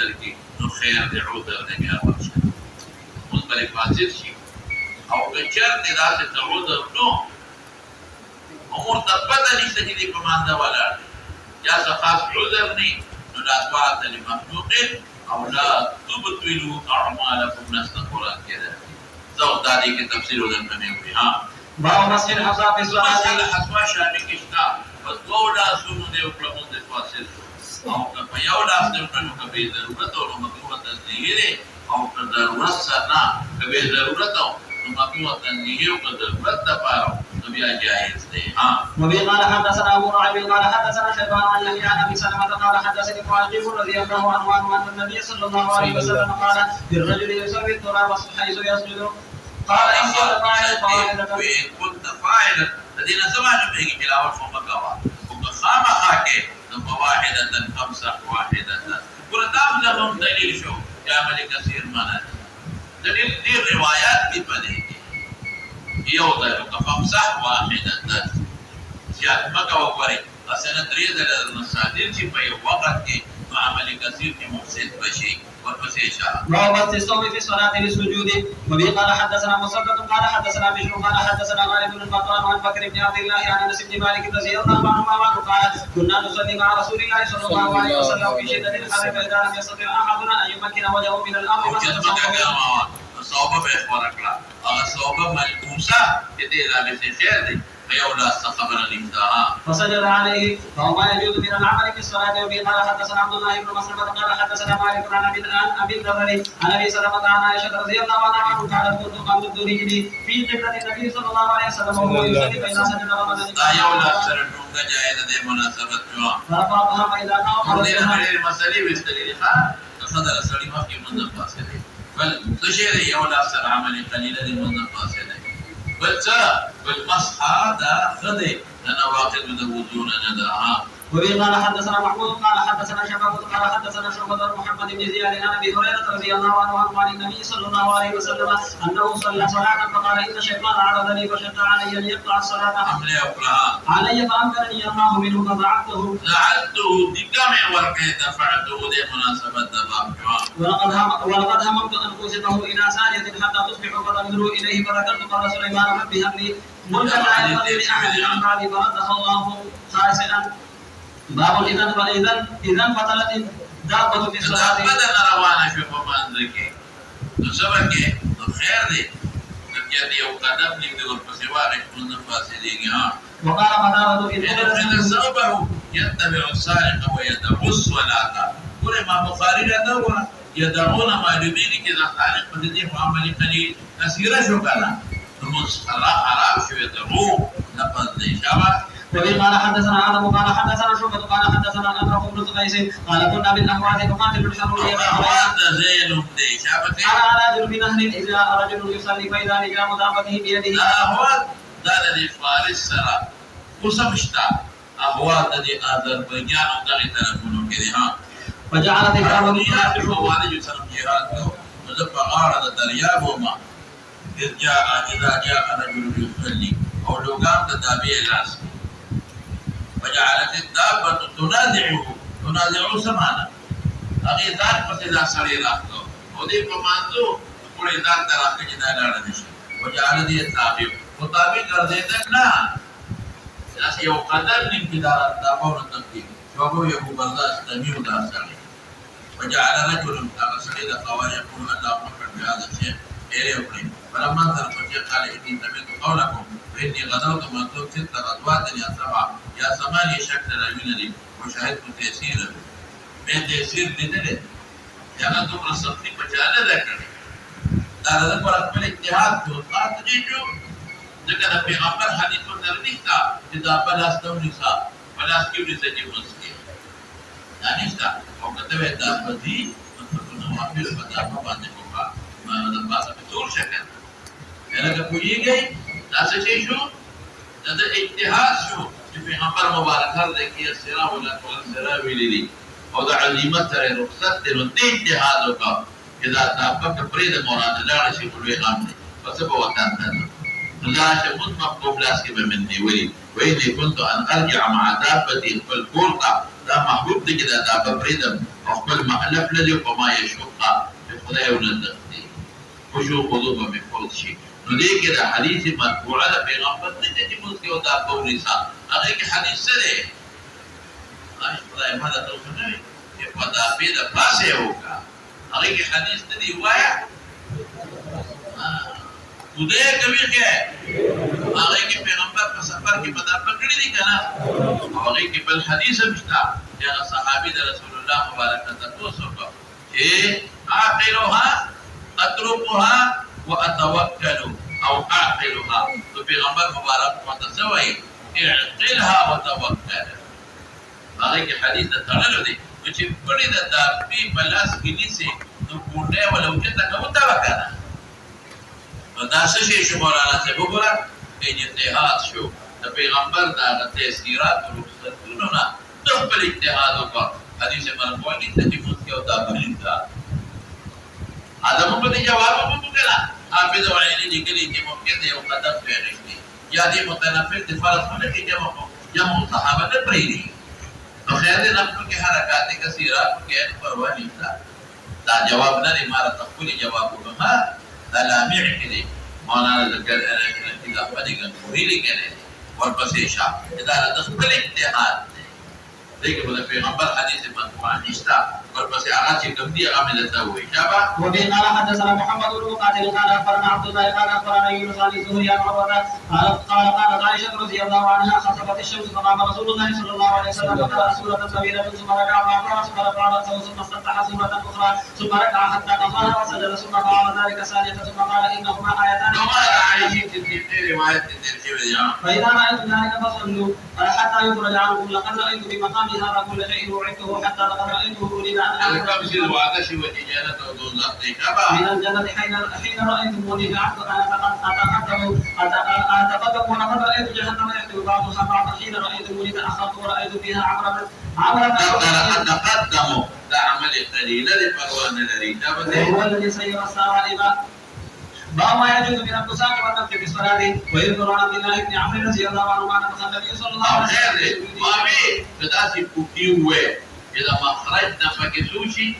درکې نو خیر دې عذر دې بیا ورشه اوس بلې فاسد شي او بشرط دې داسې تعود نو امور ته پته نشته چې دې په مانده ولاړ یا څه خاص عذر نه نو لا طاعت لمخلوق او لا تبطلوا اعمالكم نص القران كده زو دادی کی تفسیر ودن میں ہوئی ہاں باب مسجد حصا في الصلاه حسوا شان کشتا بس دولا سونو دے اوپر مون دے فاصل او په یو لاس دې په کبي ضرورت او مطلوبه تنظیره او په ضرورت سره کبي ضرورت او مطلوبه تنظیره او په ضرورت لپاره بیا جائز دی ها وبي قال حدثنا ابو نعيم قال حدثنا شيبان عن يحيى عن ابي سلمة قال حدثني معاذ رضي الله عنه ان النبي صلى الله عليه وسلم قال للرجل يسوي التراب حيث يسجد قال ان كنت فاعلا الذين سمعوا به تلاوه فمكوا وخامخاك ثم واحده خمسه واحده قرآن لهم دليل شو عمل كثير معنا دليل دي روايات کی پدې یو ده فمسح واحده زیات مکه وکړي اسنه درې ده نصادر چې په یو وخت کې عمل کثیر کې مفسد بشي ورپسې اشاره باب الصوم في صلاه السجود وبه قال حدثنا مسدد قال حدثنا بشر قال حدثنا غالب بن القطان عن بكر بن عبد الله عن انس بن مالك رضي الله عنه قال كنا نصلي مع رسول الله صلى الله عليه وسلم في شده الحر فاذا لم يستطع احدنا ان يمكن وجهه من الارض صوبه به ورکړه هغه صوبه ملبوسه چې دې لا به خیر دی ويولى استقبل الإفتاء فسجد عليه فهو ما يجوز من العمل في الصلاة. وبه قال حدثنا عبد الله بن مسلمة قال حدثنا مالك عن أبي النضر عن أبي سلمة عن عائشة رضي الله عنها قالت كنت أمد رجلي في قبلة النبي صلى الله عليه وسلم وهو يصلي فإذا سجد رمضان يولى سرنوك جائزة مناسبة جوا فرفعها فإذا قام وردنا غير المسألة واستليلها تفضل السليمة في من الفاسدة بل تشير يولى سر عمل قليلا من الفاسدة بالمسح هذا خذي أنا واقد من الوجود نداها. وبه قال حدثنا محمود قال حدثنا شباب قال حدثنا شعبة محمد بن زياد عن ابي هريره رضي الله عنه عن النبي صلى الله عليه وسلم انه صلى صلاه فقال ان الشيطان عرضني فشق علي ان يقطع الصلاه علي فامكنني الله منه ففعلته دكامي ورقه دفعته لمناسبه دفعته ولقد هممت ان اوصفه الى ساريه حتى تصبح فتنظروا اليه فذكرت قال سليمان رب هب لي ملكا لا ينبغي لاحد من بعدي فردها الله خاسئا. باب إذن فتلت دابة في الصلاة. بدنا روانا في فمان ذكي. نسبك الخير دي. نبجدي وقدم نقدر بسواك من الفاسدين. وقال قتادة إذا سببه يتبع السارق ويدعو الصلاة. كل ما بخاري يدعو يدعون ما يريدين كذا سارق فدي معاملة قليل كثيرة شو كلا. المصطلح حرام شو يدعو نفذ شباب. وبه قال حدثنا آدم قال حدثنا شعبة قال حدثنا أنه بن قيس قال كنا بالأهوات نقاتل الحرورية على رجل بنهر إذا رجل يصلي فإذا لجام دابته بيده. الأهوات دار لفارس سرا وسمشتا أهوات الذي أذربيجان وقال تلفون كذا فجعلت الكعبة يعرف والد يسلم جهاد وزف أعرض الدرياب وما إذا جاء رجل يصلي أو لو قام تتابع الناس وجعلت الدابة تنازع سمانا أخي ذات فسيدا سريراته ودي فمانتو كل ذات تراك جدا لارنش وجعلت التابع وتابع كرديتك نا جاس يو قدر نمكدار الدابة ونتنكي شوكو يبو برداس تميو دار سري وجعل رجل على سريدا قوان يقول اللهم اغفر بهذا الشيء إليه وقريب فلما انظر الشيخ قال إني سمعت قولكم فإني غدوت منذ 6 غزوات يا 7 يا 8 شكل رجلني وشهدت تيسيرا من تيسير لدلت يعني تمر الصدق فجعل ذكر دار ذكر أكبر اجتهاد في وطاعة تجيجو ذكر في أمر حديث النرنكتا إذا بلا استونسا بلا استونسا جمسكي يعني استا وكتبه دابدي وكتبه نوافل فتابه باندكوها ما نباسا بطول شكل يعني كفوية جاي ناسا شيء شو هذا اجتهاد شو في أمر مبارك هذا كي السراء ولا السراء وليلي وضع علمة ترى رخصت لنتي اجتهادك إذا تابك فريد مراد لا شيء كل يغامني فسبب وتنتظر لا شيء كنت مكتوب لاسك مني ولي وإني كنت أن أرجع مع دابتي في الكورة لا محبوب دي كده دابة فريد أقبل محلف لدي وما يشوقها في خدايا ونزلتي وشو خذوبة من كل شيء ندي كده حديث مرفوع على پیغمبر دې چې موږ یو دا قول نساء هغه کې حدیث سره عايش خدای ما دا توڅ نه وي په دا په د پاسه وکا هغه کې حدیث دې وایا خدای کوي کې هغه کې پیغمبر په سفر کې په دا پکړی دي کنه هغه کې بل حدیث مشتا چې صحابي د رسول الله مبارک ته توڅ وکړه چې اعقلها اتركها وأتوكل أو أعقلها فبيغمبر مبارك متسوي اعقلها وتوكل هذا حديث تغلو دي وچه بڑی دا دابی بلاس گلی سے تو پونڈے ولو جتا کمتا وکانا ودا سشی شو مولانا سے بگرا اجتحاد شو دا پیغمبر دا تیسیرات و رخصتونونا تقبل اجتحادو کا حدیث مرفوع کی تجیبوت کے دا بلیتا هذا ممكن جواب ممكن حافظ وعيني دي ممكن يوم قدم في رجلي يا دي متنفذ فرض من في جمع صحابة البريري فخير نفسه کی حرکات كثيرة كأن پروانی دا جوابنا لمارا تقبل جوابها دا لامع كده مولانا ذكر انا كده احمدي كان مريلي كده والبسيشة اذا تقبل اجتهاد لكن في غنبر حديث مرفوع نشتا ورپسې هغه چې کوم دي هغه مې درته ووایي. شابه. وبه قال حدثنا محمد بن مقاتل قال اخبرنا عبد الله قال اخبرنا يونس عن الزهري عن عروه قالت عائشه رضي الله عنها خسفت الشمس فقام رسول الله صلى الله عليه وسلم فقرأ سوره طويله ثم ركع وأقرأ ثم رفع رأسه ثم استفتح سوره اخرى ثم ركع حتى قضاها وسجد ثم قال ذلك ثانيه ثم قال انهما ايتان. فإذا رأيتم ذلك فصلوا حتى يخرج عنكم لقد رأيت بمقام هذا كل شيء وعدته حتى لقد رأيته أريد أن من الجنة حين رأيتموني جعلت أتقدم ولقد رأيت جهنم يحتوي بعضها بعضا حين رأيتموني تأخرت ورأيت فيها عمرا تقدموا تعمل قليلا لفروان الريتابة هو الذي سير الساعة إلى باب ما يجوز من البساط والنفخ في الصلاة ويذكر عن عبد الله بن عمرو رضي الله عنهما أن النبي صلى الله عليه وسلم مامي بداسي كوكيوه إذا ما خرجنا فكسوشي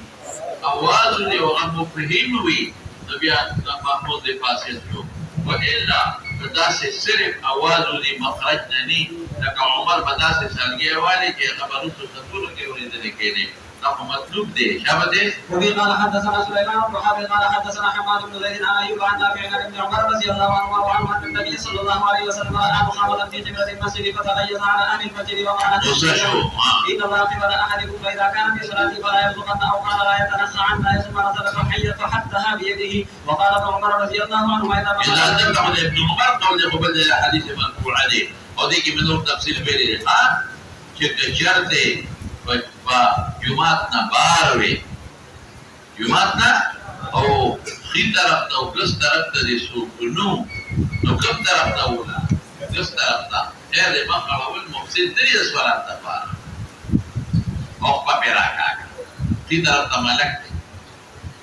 أوازني وغم فهموي نبيا محمود فاسدشو وإلا بداسي صرف أوازني مخرجني لك عمر بداسي سالجي والي كي خبرو تسطولو كي وريد لكيني نحو مطلوب دي شابه. وفي قال حدثنا سليمان بن حرب قال حدثنا حماد بن زيد عن ايوب عن نافع عن ابن عمر رضي الله عنهما وعنه ان النبي صلى الله عليه وسلم راى محمدا في قبله المسجد فتغيظ على اهل المسجد وقال ان الله قبل احدكم فاذا كان في صلاته فلا يرزقن او قال لا يتنخى عنا ثم نزل فحتها بيده. وقال ابن عمر رضي الله عنهما اذا تبع ابن عمر قول قبل الحديث منقول عليه وديك منهم تفصيل بيري ها شرط جماعتنا باروي جماعتنا او خي طرف ته او کس طرف ته دي سوقنو نو کوم طرف ته ولا کس طرف ته هر ما قاول مفسد دي اسوالات ته پار او په پیراکا خي طرف ته ملک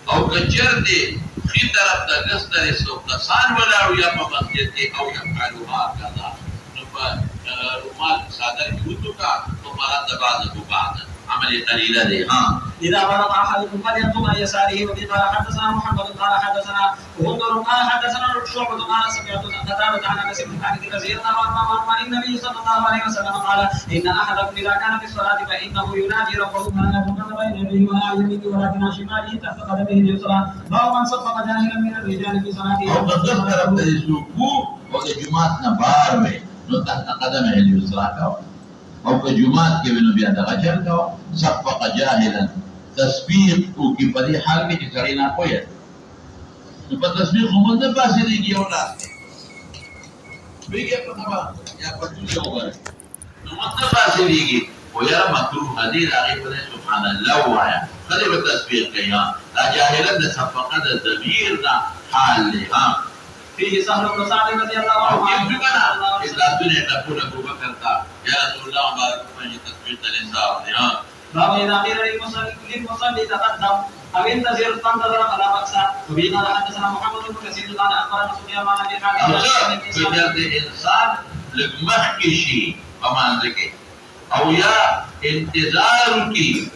او کچر دي خي طرف ته کس ته سوقسان ولا او یا په مسجد کې او یا قالوها کذا نو په رومال صادر کیوتو کا تو مراد بعد عمل قليلا دي ها. اذا فرغ احدكم فليقم عن يساره. وفي قال حدثنا محمد قال حدثنا غندر قال حدثنا شعبة قال سمعت قتادة عن انس بن مالك رضي الله عنه عن النبي صلى الله عليه وسلم قال ان احدكم اذا كان في الصلاة فانه ينادي ربه ما يقول بين يديه ولا يمينه ولكن عن شماله تحت قدمه اليسرى. باب من صفق جاهلا من الرجال في صلاته. او تذكر بالسوق وجماعتنا بارمه نو تحت قدمه اليسرى او که جماعت کې ونو بیا دغه چل کا صفق جاهلا تسبیح او کې په دې حال کې چې سړی نه کوي نو په تسبیح هم نه پاسې دیږي او لا بیګه په خبره یا په څه وګورئ نو مته پاسې دیږي او یا مکروه حدیث هغه په سبحان الله وایا خدای په تسبیح کوي دا جاهلا د صفقه د ضمیر نه حال له فيه سهل بن سعد رضي الله عنه إذا الدنيا تقول أبو بكر يا رسول الله بارك فيه تثبيت الإنسان. باب إذا قيل للمصلي تقدم أو انتظر فانتظر فلا بأس. وبه قال حدثنا محمد بن كثير قال أخبرنا سفيان عن أبي حاتم. بجد الإنسان لمحكي شيء فمان ذكي أو يا انتظار کی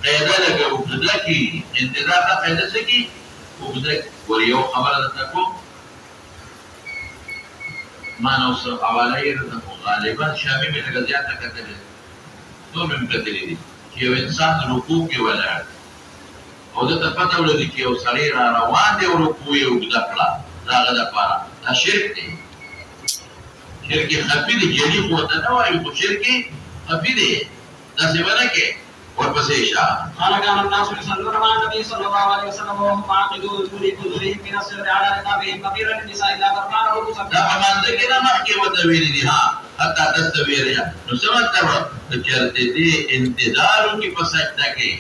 قيادة لك وقدر کی انتظار کا قيادة سکی وقدر وريو خبر تکو ما نوصل حواله یې غالبا شامي به لږ زیاته کتلې نو مې کتلې دي چې یو انسان رکوع کې ولاړ او د پته ولګي چې یو سړی را روان دی او رکوع یې وګدا کړه داغه د پاره دا شرک دی شرک خفي دی جدي خو ته نه وایي خو شرک خفي دی دا څه ونه کې ورپسې اشاره قال كان الناس يصلون مع النبي صلى الله عليه وسلم وهم عاقدون كذورهم من السر على رقابهم فقيل للنساء اذا فرقان رؤوسا دا فمان ذکر مخکې وتویل دي ها حتی تستویر یا نو سمته چرته دي انتظار کی پسجده کې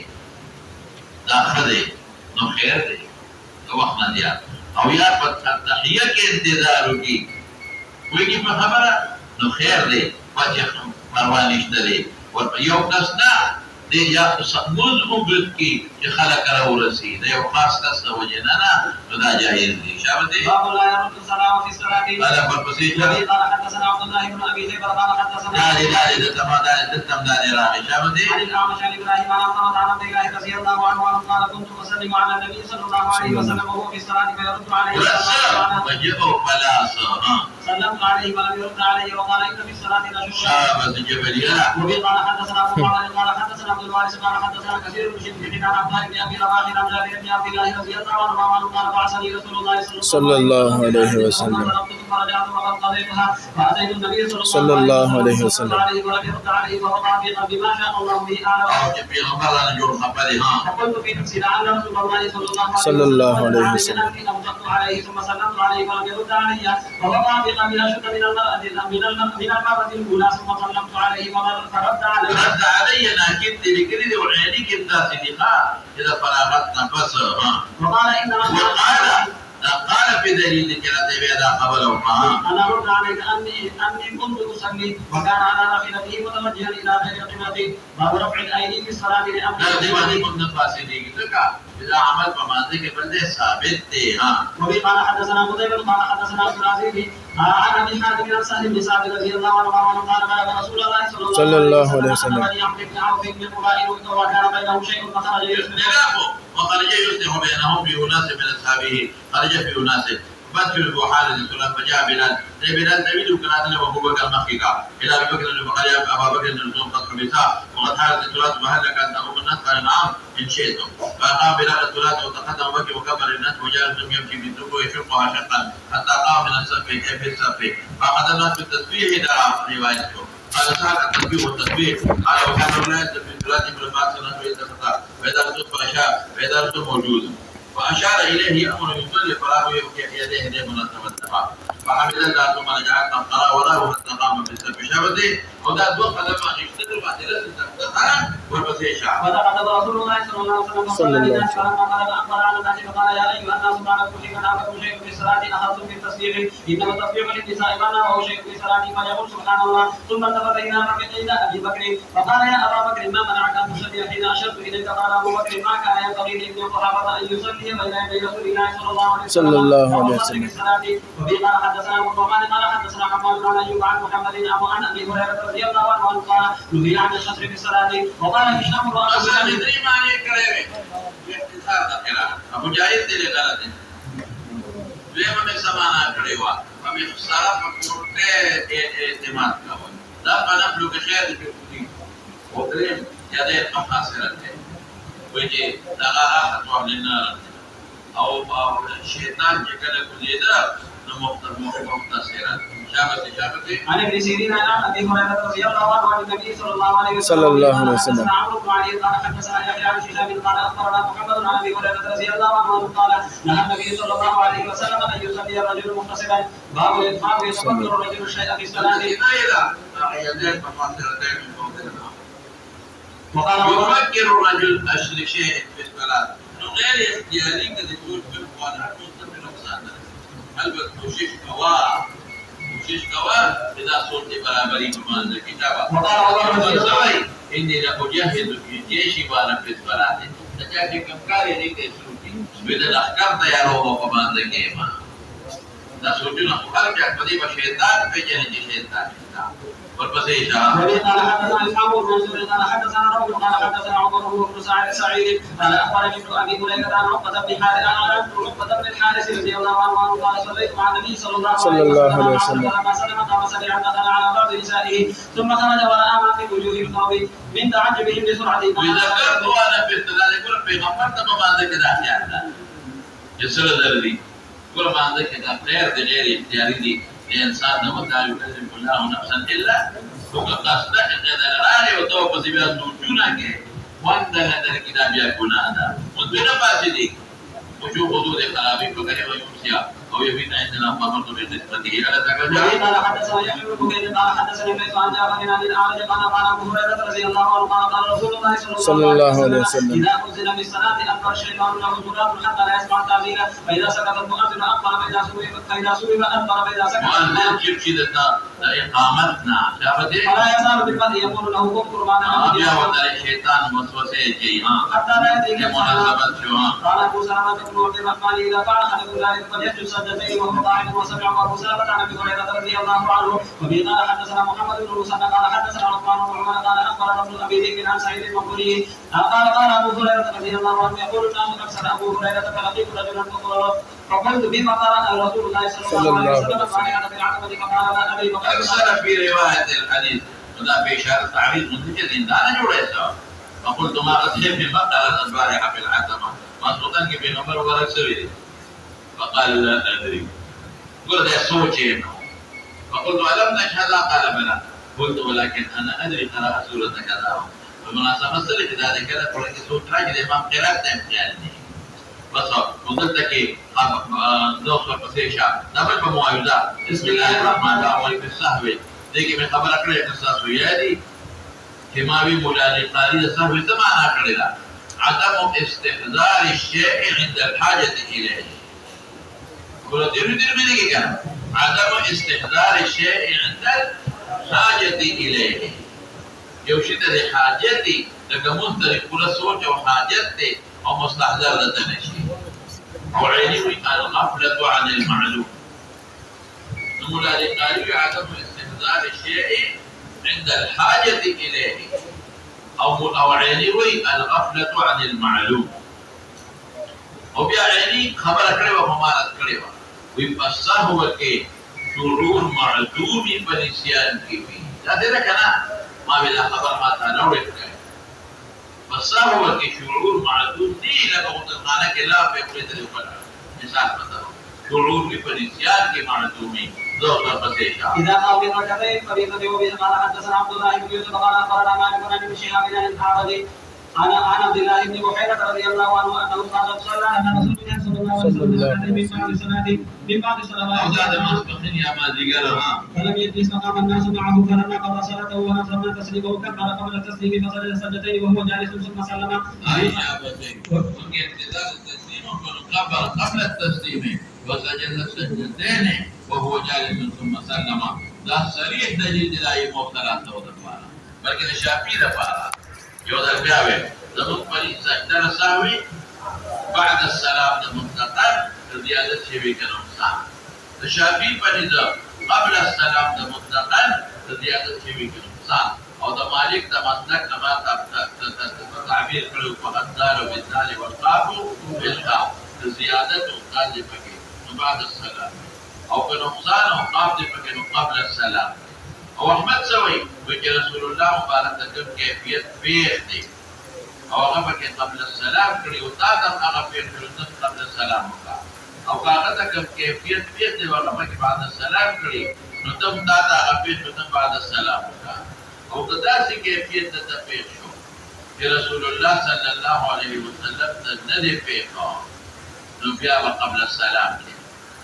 داخله نو خیر دی او وخت نه دی او یا په تحیه کې انتظار کی ویږي په خبره نو خیر دی پاتې پروا نشته دی ور یو کس نه دی یا سموز وګت کی چې خلک راورسي دا یو خاص کس نه وجه نه دا جایز دي شابه دي باب لا يرد السلام في الصلاه هذا پرپسې قال حدثنا عبد الله بن ابي شيبه قال حدثنا دا راغی شابه دي عن الاعمش عن ابراهيم عن عبد الله رضي الله عنه قال كنت اسلم على النبي صلى الله عليه وسلم وهو في الصلاه فيرد عليه وجهه فلا سلمت عليه ولم يرد عليه وقال إن في الصلاة لشغلا. شابة جبلية. وبه قال حدثنا أبو معمر قال حدثنا عبد الوارث قال حدثنا كثير بن شديد عن عبد الله بن أبي رباح عن جابر بن عبد الله رضي الله عنه قال بعثني رسول الله صلى الله عليه وسلم. فرجعت وقد قضيتها فأتيت النبي صلى الله عليه وسلم. ولم يرد عليه ووقع في قلبي ما شاء الله به أعلم. فقلت في نفسي لعل رسول الله صلى الله عليه وسلم أوجدت عليه ثم سلمت عليه ولم يرد علي ووقع في قلبي أشد من المرة الأولى ثم سلمت عليه فرد علي. رد علي أنا كنت لكذا وعينيك أنت صديقا إذا فرغت نفسه. وقال إنما قال في دليل كلا تبيدا قبله. أنا رد عليك أني كنت أصلي وكان على راحلته متوجها إلى غير قبلتي باب رفع الأيدي في الصلاة لأمر. لا كنت فاسدين إذا عملت فما ذكر بلده ثابت. وبه قال حدثنا قتيبة قال حدثنا عبد العزيز عن ابي حاتم بن سهل بن سعد رضي الله عنه قال قال رسول الله صلى الله عليه وسلم بني عمرو بن عوف بن قبائل وكان بينهم شيء فخرج يصلح وخرج يصلح بينهم في اناس من اصحابه. خرج في اناس بدل بحال الرسول فجاء بلال نبيل وكان له ابو بكر مخيكا الى ابي بكر فقال يا ابا بكر الرسول قد حبسا وقد حالت الصلاه فهلك ان تقوم الناس قال نعم ان شئتم. فقام بلال الصلاه وتقدم بكر وكبر الناس وجالس يمشي بالسوق ويشقها شقا حتى قام من الصف كيف الصف فاخذ الناس بالتسبيح درى روايته. قال ساق التسبيح والتسبيح قال وكان لا يلزم في صلاه بالمعصيه ويتفتح واذا رسول فاشاء واذا رسول موجود فأشار إليه يأمر يصلي فراه يديه مناسبة التبع فحمد الله ثم رجع قرأ وراه حتى قام بالسبع شابته وذا وقت لما يشتغل بعد ذلك تقرأ والبسيشة. وتقدم رسول الله صلى الله عليه وسلم صلى الله عليه وسلم أخبر عن الناس فقال يا أيها الناس بعد كل شيء أخذتم شيء في الصلاة أخذتم في التسبيح إنما التسبيح للنساء معنى وهو شيء في الصلاة فيقول سبحان الله ثم التفت إلى أبي بكر فقال يا أبا بكر ما منعك أن تصلي حين أشرت إليك قال أبو بكر ما كان ينبغي لابن الصحابة أن يصلي بين يدي رسول الله صلى الله عليه وسلم وبه قال حدثنا أبو الرحمن قال حدثنا حماد بن أيوب عن محمد عن أبي هريرة رضي الله عنه قال نهي عن الشطر في الصلاة وقال هشام أصلا ندري ما عليك كلامه باختصار ذكرى أبو جاهد دل غلط لما من سمانا كريوا فمن خسارة فكرت اعتماد كون لا فنفلو بخير بكتي وقريم يدين مخاسرة ويجي لغاها خطوة للنار أو الشيطان جكنا كليدا مختصرا شابتي عن ابن سيرين عن ابي هريره رضي الله عنه عن النبي صلى الله عليه وسلم صلى الله عليه وسلم عمرو بن علي قال حدثنا يحيى عن هشام قال اخبرنا محمد عن ابي هريره رضي الله عنه قال نهى النبي صلى الله عليه وسلم ان يصلي الرجل مختصرا باب يتفكر الرجل الشيء في الصلاه يدين مختصرتين من فوق النار وقال يفكر الرجل شيء في الصلاه غير اختياري كذا يقول في القرآن مستقبل نقصان البته وشيش كوا إذا صرت برابري بمان الكتابة إني لأجهز في جيشي وانا في الصلاة تجاهي كم كاري لك سلوكي بدأ الأحكام تيارو بمان الكيما نسوجنا خارج أكبر شيطان في جنة شيطان والبسيطة. قال حدثنا إسحاق بن منصور قال حدثنا روح قال حدثنا عمر بن سعيد قال أخبرني ابن أبي هريرة عن عقبة بن الحارث رضي الله عنه قال صليت مع النبي صلى الله عليه وسلم فلما سلم قام سريعا دخل على بعض نسائه ثم خرج ورأى ما في وجوه القوم من تعجبهم بسرعة. وذكرت وأنا في الصلاة يقول في غفرت ما عندك ذا يسر ذلك كل ما عندك غير اختياري دي الإنسان ولا يكلم الله نفسا إلا وقد قصدك أن الرأي وتوقف بها سوچونك وأن هذا الكتاب يكون هذا مدبنا فاسدي وشوف حدود خرابي فكره ويمسيا أو يبين عندنا ما مرتبط بنسبته على ذلك. قال حدثنا يحيى بن بكير قال حدثني ليس عن جابر عن الأعرج قال أبو هريرة رضي الله عنه قال رسول الله صلى الله عليه وسلم إذا أذن بالصلاة أنكر الشيطان له تراب حتى لا يسمع التأذين فإذا سكت المؤذن أقبل فإذا سئل أدبر فإذا سكت وأن كيف إقامتنا شافتي فلا يزال بالمرء يقول له اذكر ما نعم يا ودار الشيطان وسوسه جيها حتى لا يأتيك مناسبة شوها. قال أبو سلمة بن عبد الرحمن إذا فعل أحدكم ذلك فليسجد سجدتين وهو قاعد وسمع أبو سلمة عن أبي هريرة رضي الله عنه وبه قال حدثنا محمد بن مسنى قال حدثنا عثمان بن عمر قال أخبرنا ابن أبي ذئب عن سعيد المقبري قال أبو هريرة رضي الله عنه يقول الناس أكثر أبو هريرة فلقيت رجلا فقلت بما قرأ رسول الله صلى الله عليه وسلم قال انا بالعتبه فقال ابي بكر أكثر في رواية الحديث وذا في إشارة تعريض منتجد إن أنا جوريته فقلت ما أصحب من بقرة البارحة في العتمة ما سلطان كيف نمر ولا سوي فقال لا أدري قلت يا صوتي فقلت ألم تشهد قال بلى قلت ولكن أنا أدري قرأ سورة كذا بالمناسبة سألت إذا ذكرت قرأت سورة راجل الإمام قراءة امتحاني بس وقلت لك دوسر بسيشة نبل بموايزة بسم الله الرحمن الرحيم بالسهو ديكي من خبر أكري قصة سويادي كما بمولاني قاري السهو سمعنا أكري عدم استحضار الشيء عند الحاجة إليه قلت يريد منك كلام عدم استحضار الشيء عند الحاجة إليه يوشد لحاجتي لك مسترك كل سوچ وحاجتي أو مستحضر لتنشي أو علمي الغفلة عن المعلوم نقول لقارئ عدم استحضار الشيء عند الحاجة إليه أو علمي الغفلة عن المعلوم أو بيعني خبر كريوة فمارت كريوة ويبقى هو كي شعور معدوم بنسيان كيفي هذا كنا ما بلا خبر ما تنوي بس هو كشعور معدوم دي لك وتلقانا كلا في قرية الوقت مثال مثلا شعور بنسيان كمعدومي ذوق بسيطة إذا قام بالركعتين فريضة وبه قال حدثنا عبد الله بن يوسف قال أخبرنا مالك عن ابن شهاب عن الأعرج عن عبد الله بن بحيرة رضي الله عنه أنه قال صلى أن رسول الله صلى الله عليه وسلم من بعد صلاة هذا ما سبقني يا مالك قالها فلم يجلس فقام الناس معه فلما قضى صلاته ونصرنا تسليمه كبر قبل التسليم فسجد سجدتين وهو جالس ثم سلم. يا أبتي وفي ابتداء التسليم كبر قبل التسليم وسجد سجدتين وهو جالس ثم سلم. ده صريح دليل لا مبتلى ودفارا بلکہ الشافعي دفارا يوضع الجاوي ضمن فريق سجدة السهوي بعد السلام مطلقا زيادة شيء كنقصان. الشافعي فريق قبل السلام مطلقا زيادة شيء كنقصان. أو ده مالك ده مسلك ما تعبير كله فقط دار بالدال والقاف بالقاف زيادة قال فكي بعد السلام أو كنقصان أو قاف فكي قبل السلام. أو أحمد سوي وجه رسول الله مبارك تكون كيفية فيه أو غفك قبل السلام كري وتادم أغفير كري قبل السلام أو كاغتك كيفية فيه وغفك بعد السلام كري نتم تادا أغفير نتم بعد السلام أو تداسي كيفية تتفير شو في رسول الله صلى الله عليه وسلم تندي فيه نبيا قبل السلام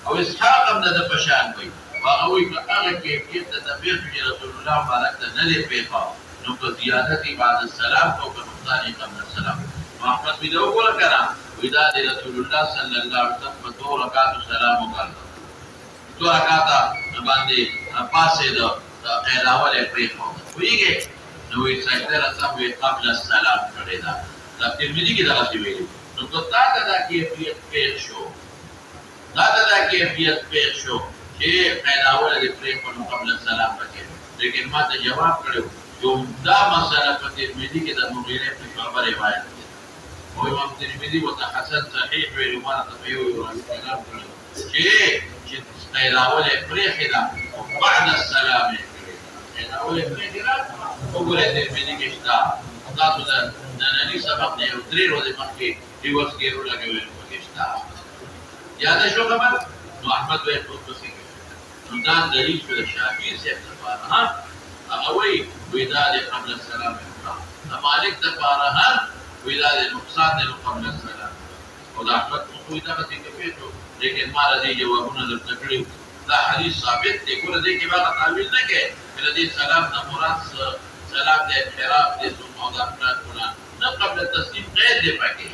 أو إسحاق من دفشان بي وأوي كأغا كيفية تتفير في رسول الله مبارك تندي فيه نقطة زيادتي بعد السلام أو كنقصاني قبل السلام. وأحمد بن أول كلام وإذا رسول الله صلى الله عليه وسلم 2 ركعات السلام وقال 2 ركعات باندې پاسه د قیلاوله پریخو ویږي نو یې سجده سموي قبل السلام کړی دا د ترمذی کې دا څه ویلي نو دا د کیفیت پیښ شو دا کیفیت پیښ شو چې قیلاوله پریخو قبل السلام پکې لیکن ما ته جواب کړو دا مسألة في الترمذي كده مغيرة في خبر رواية هو إمام الترمذي وتحسن صحيح ولمانة تفيه ويرسلام شيء قيلاوله فريخنا وبعد السلام قيلاوله فريخنا وقول الترمذي كشتا وقالوا ده ناني سبقني وترير وذي مخي يوسكيروا لك وكشتا يا شو خبر أحمد ويقول بسيك ندان دليل في الشافعي سيحتفارها أوي وإذا قبل السلام مالك تفارها وإذا نقصان قبل السلام وده أحمد وإذا قد كفيته لكن ما لدي جوابنا للتكليف لا حديث ثابت يقول ذي كبار تعويل لك الذي سلام مراد سلام ده انحراف ده ثم وضع فلان قبل التسليم غير ده فكي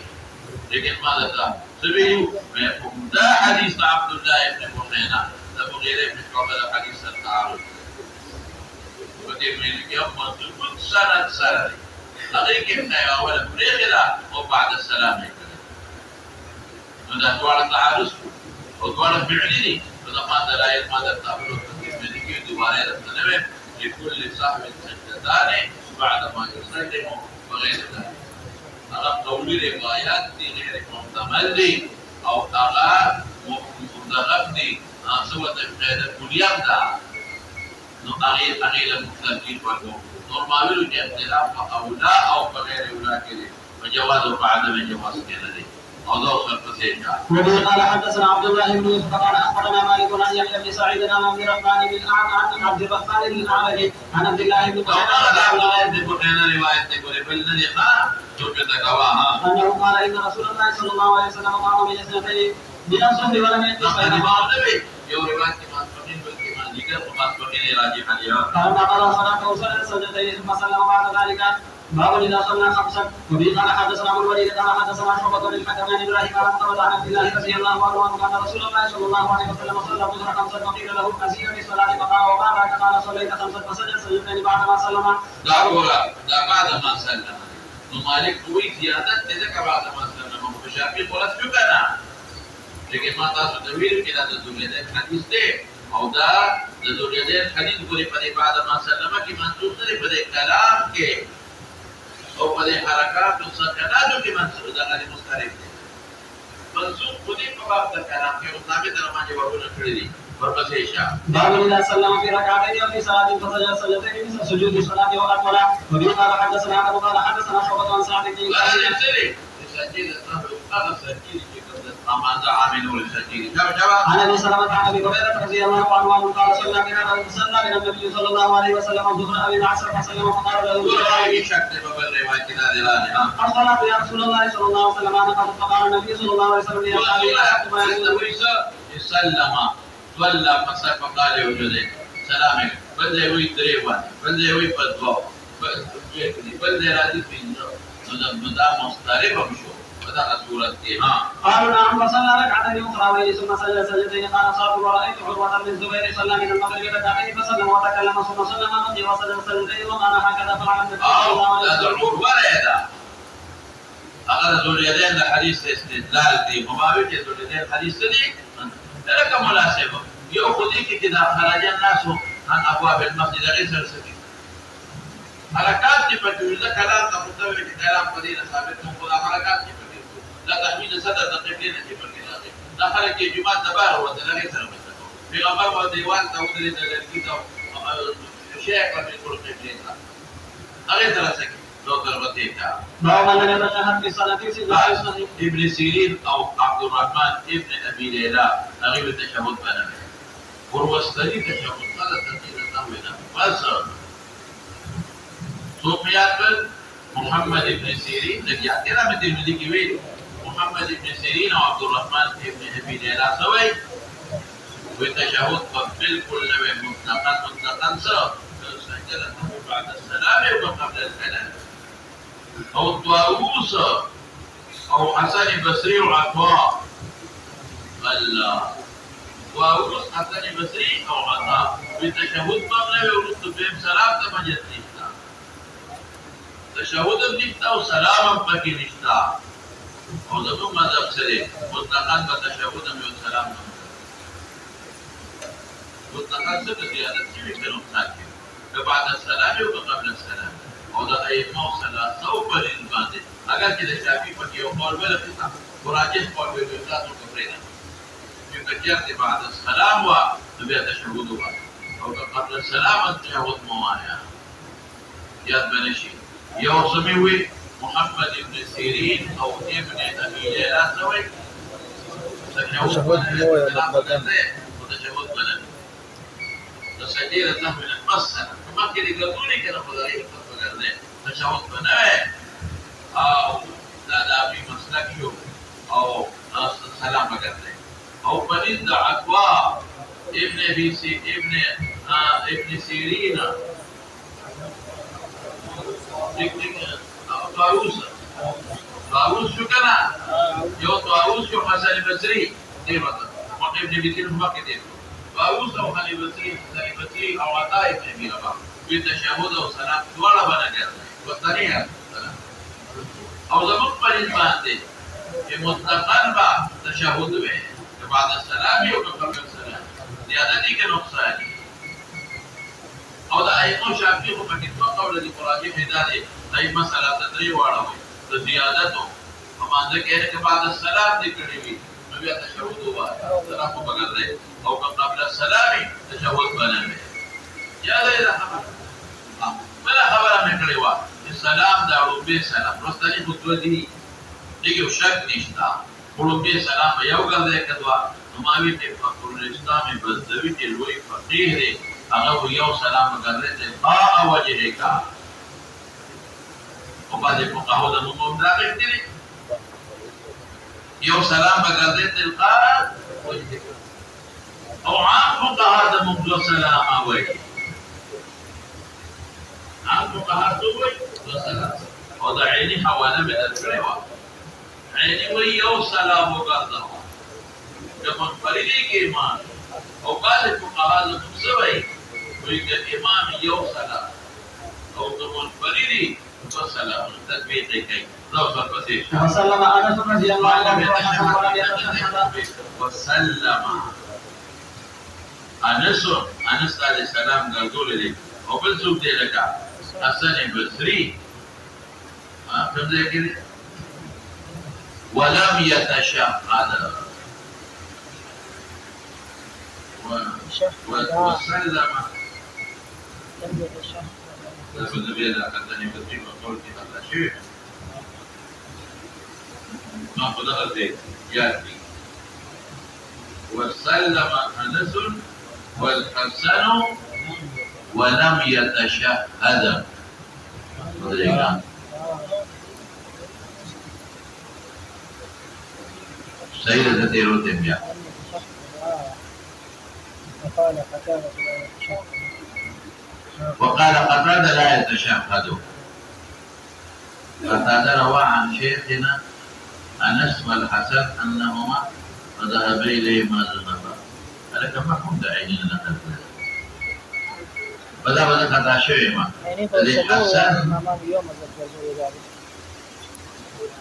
لكن ماذا ده سبيل ما يفهم ده حديث عبد الله بن بحينا ده مغيره من قبل حديث التعارض وترمذي يوم سنة لغيك إن أولا بريخلا وبعد السلام هذا دوار التعارض ودوار فعلي فإذا ماذا لا ماذا تعملوا الترمذي دوار التنبه لكل صاحب سجدتان بعد ما يسلم وغير ذلك. هذا قولي روايات غير محتمل أو أغا مطلق دي سوى كليات دا نو أغير المطلقين ورقو نورمالو دي اختلاف أو لا أو بغير ولا كده وجواز وعدم جواز كده دي موضوع شرط سيجا. وبه قال حدثنا عبد الله بن يوسف قال اخبرنا مالك عن يحيى بن سعيد عن عبد الرحمن بن عبد الرحمن بن الاعرج عن عبد الله بن انه قال ان رسول الله صلى الله عليه وسلم قام بجسدتين من الصبح ولم يجلس بينهما قال قال صلاته سجدتين ثم سلم بعد ذلك باب اذا صلى خمسا. وبه قال حدثنا ابو الوليد قال حدثنا شعبة للحكم عن ابراهيم قال محمد عن عبد الله رضي الله عنه ان رسول الله صلى الله عليه وسلم صلى الظهر خمسا وقيل له اسير بالصلاه فقال وقال قال صليت خمسا فسجد سجدتين بعد ما سلم. دا بعد ما سلم مالك کوئی زیادت دې کا بعد ما سلم او شافعي قولت شو کنه لیکن ما تاسو ته ویل کې دا د دې حدیث دی او دا د دې حدیث پورې په بعد ما سلم کې منسوخ دی په کلام کې او په حرکات او سکنات کې منسوخ ده غیر مستعرف دي منسوخ په دې په باب د کلام کې او ثابت درما جوابونه کړی دي ورپسې شاه باب اذا سلم في ركعتين او في صلاه فسجد سجدتين مثل سجود الصلاه واطول. وبه قال حدثنا ابو قال حدثنا شعبة عن سعد بن عن ابي سلمة عن ابي هريرة رضي الله عنه قال صلى بنا النبي صلى الله عليه وسلم الظهر او العصر فسلم فقال له الصلاة يا رسول الله صلى الله عليه وسلم انا فقال النبي صلى الله عليه وسلم سلم صلى فقال وجده سلامك بل وي دريوان بل وي بدو بل راضي بينه مدى مستعرف بشو بدأ صورة ها قالوا نعم فصلى ركعتين اخرى ثم سجد سجدتين قال صاحب ورأيت عروة بن الزبير صلى من المغرب ركعتين فسلم وتكلم ثم سلم وسجد سجدتين وقال هكذا فعل النبي صلى الله عليه وسلم. أخذ ذو اليدين الحديث استدلال دي مبابك ذو اليدين الحديث دي لك مناسبة يأخذك إذا خرج الناس عن أبواب المسجد ليس السبيل حركات تفكر كلام تقول كلام قليل ثابت نقول حركات تفكر لا تحميل صدر تقبلين تفكر لا خرج جماعة تبارك وتلاقي سلام في غمر وديوان تودري تلقي شيء قبل يقول قبلين أغير ترسك لو ضربتيك باب من يتشهد في صلاة ابن سيرين أو عبد الرحمن ابن أبي ليلى أغيب التشهد بنا وروستني تشهد قال تنزيل النوينا فأسر صوفيات محمد ابن سيرين نجي كده من الملكي وين محمد ابن سيرين أو عبد الرحمن ابن أبي ليلى سوي والتشهد قبل كل مطلقا سواء سجل بعد السلام وقبل الكلام أو الطاووس أو حسن البصري وعطاء طاووس حسن البصري أو عطاء بالتشهد قبل ورد بهم سلام كما جدنا تشهد بنشتا وسلاما بكي نشتا أو ضمن مذهب سري مطلقا بتشهد من سلام مطلقا سبب زيادة شيء كانوا ساكن بعد السلام وقبل السلام او دا ایمو ثلاثه پر باندې اگر چې د شافعي په یو قول ولا فتا وراجح قول به تاسو کوپرینا چې کچې بعد السلام وا بیا تشهود وا او قبل السلام تشهود موایا یاد بنشي یو سموي محمد ابن سيرين او ابن ابي ليلى سوي تشهود موایا وتشهود بلد تسجيل له من المسألة كما كده يقولوني كده فضائي فضائي تشهد بناء او لا في مسلك شو او سلام بقدر او بنين عقوا ابن سيرين طاووس شو كان يو طاووس شو حسن البصري دي مثلا ابن بكير ما كده طاووس او حسن البصري او عطاء ابن ابي رباح بالتشهد والسلام ولا بنجر والثانيه او زمن پر باندې چې مطلقاً با تشهد وي بعد السلام او قبل السلام زیادتي کې نقصان او د ایمو شافعي په کې څو قول دي قرآني هدايه دای مسله تدری واړوي د زیادتو په باندې کې بعد السلام دې کړی وي بیا تشهود ووایه سلام خو به ګرځئ او که قبل السلام تشهود به نه وي یاده یې دا خبره بله خبره مې کړې وه چې سلام دا لومبی سلام وروستني خو دوه دي دې یو شک نشته خو لومبی سلام به یو ګرځئ که دوه نو ما وي چې فخرالاسلام بزدوي چې لوی فقیه دی هغه یو سلام به ګرځئ تلقاء وجهک او بعضې فقهاو د نوم هم راغلي دي یو سلام به ګرځئ تلقاء وجهک او عام فقها د موږ دوه سلامه وایي عام فقها څه وایي دوه سلام او د عیني حواله مې درکړې وه عیني وایي یو سلام وګرځوه د منفردي کې امام او بعضې فقها زموږ څه وایي وایي که امام یو سلام او د منفردي دوه سلامونه تطبیق یې کوي وسلم انس رضي الله عنه ولم يتشهد وسلم انس عليه السلام ګرځولې دي او بل څوک دی لکه حسن بصري کوم ځای کې دي ولم يتشهد وسلم لم يتشهد النبي ده حسن بصري مقول في هذا شيء ما قدرت ياتي وسلم انس والحسن ولم يتشهد سيدة تيروتين بيا وقال قتادة لا يتشهد قتادة روى عن شيخنا أنس والحسن أنهما فذهب إليهما ذنبا هذا كما كنت عيننا نقل بدأ خطا شويما الذي حسن أمام يوم الرجل ذلك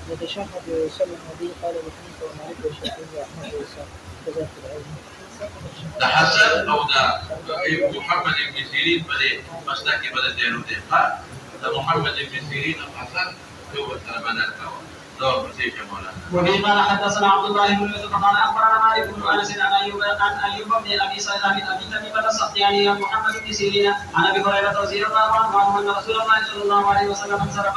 يتشهد ويسلم به قال بحنيفة ومالك والشافعي وأحمد وإسحاق كذلك العلم ده حسن أو ده محمد بن سيرين بدأ مسلك بدأ تيروتين ده محمد بن سيرين الحسن هو بدأ الكوان وفي قال حدثنا عبد الله بن يوسف قال اخبرنا مالك بن انس عن ايوب بن ابي سعيد بن ابي تميمه السختياني عن محمد بن سيرين عن ابي هريره رضي الله عنه ان رسول الله صلى الله عليه وسلم انصرف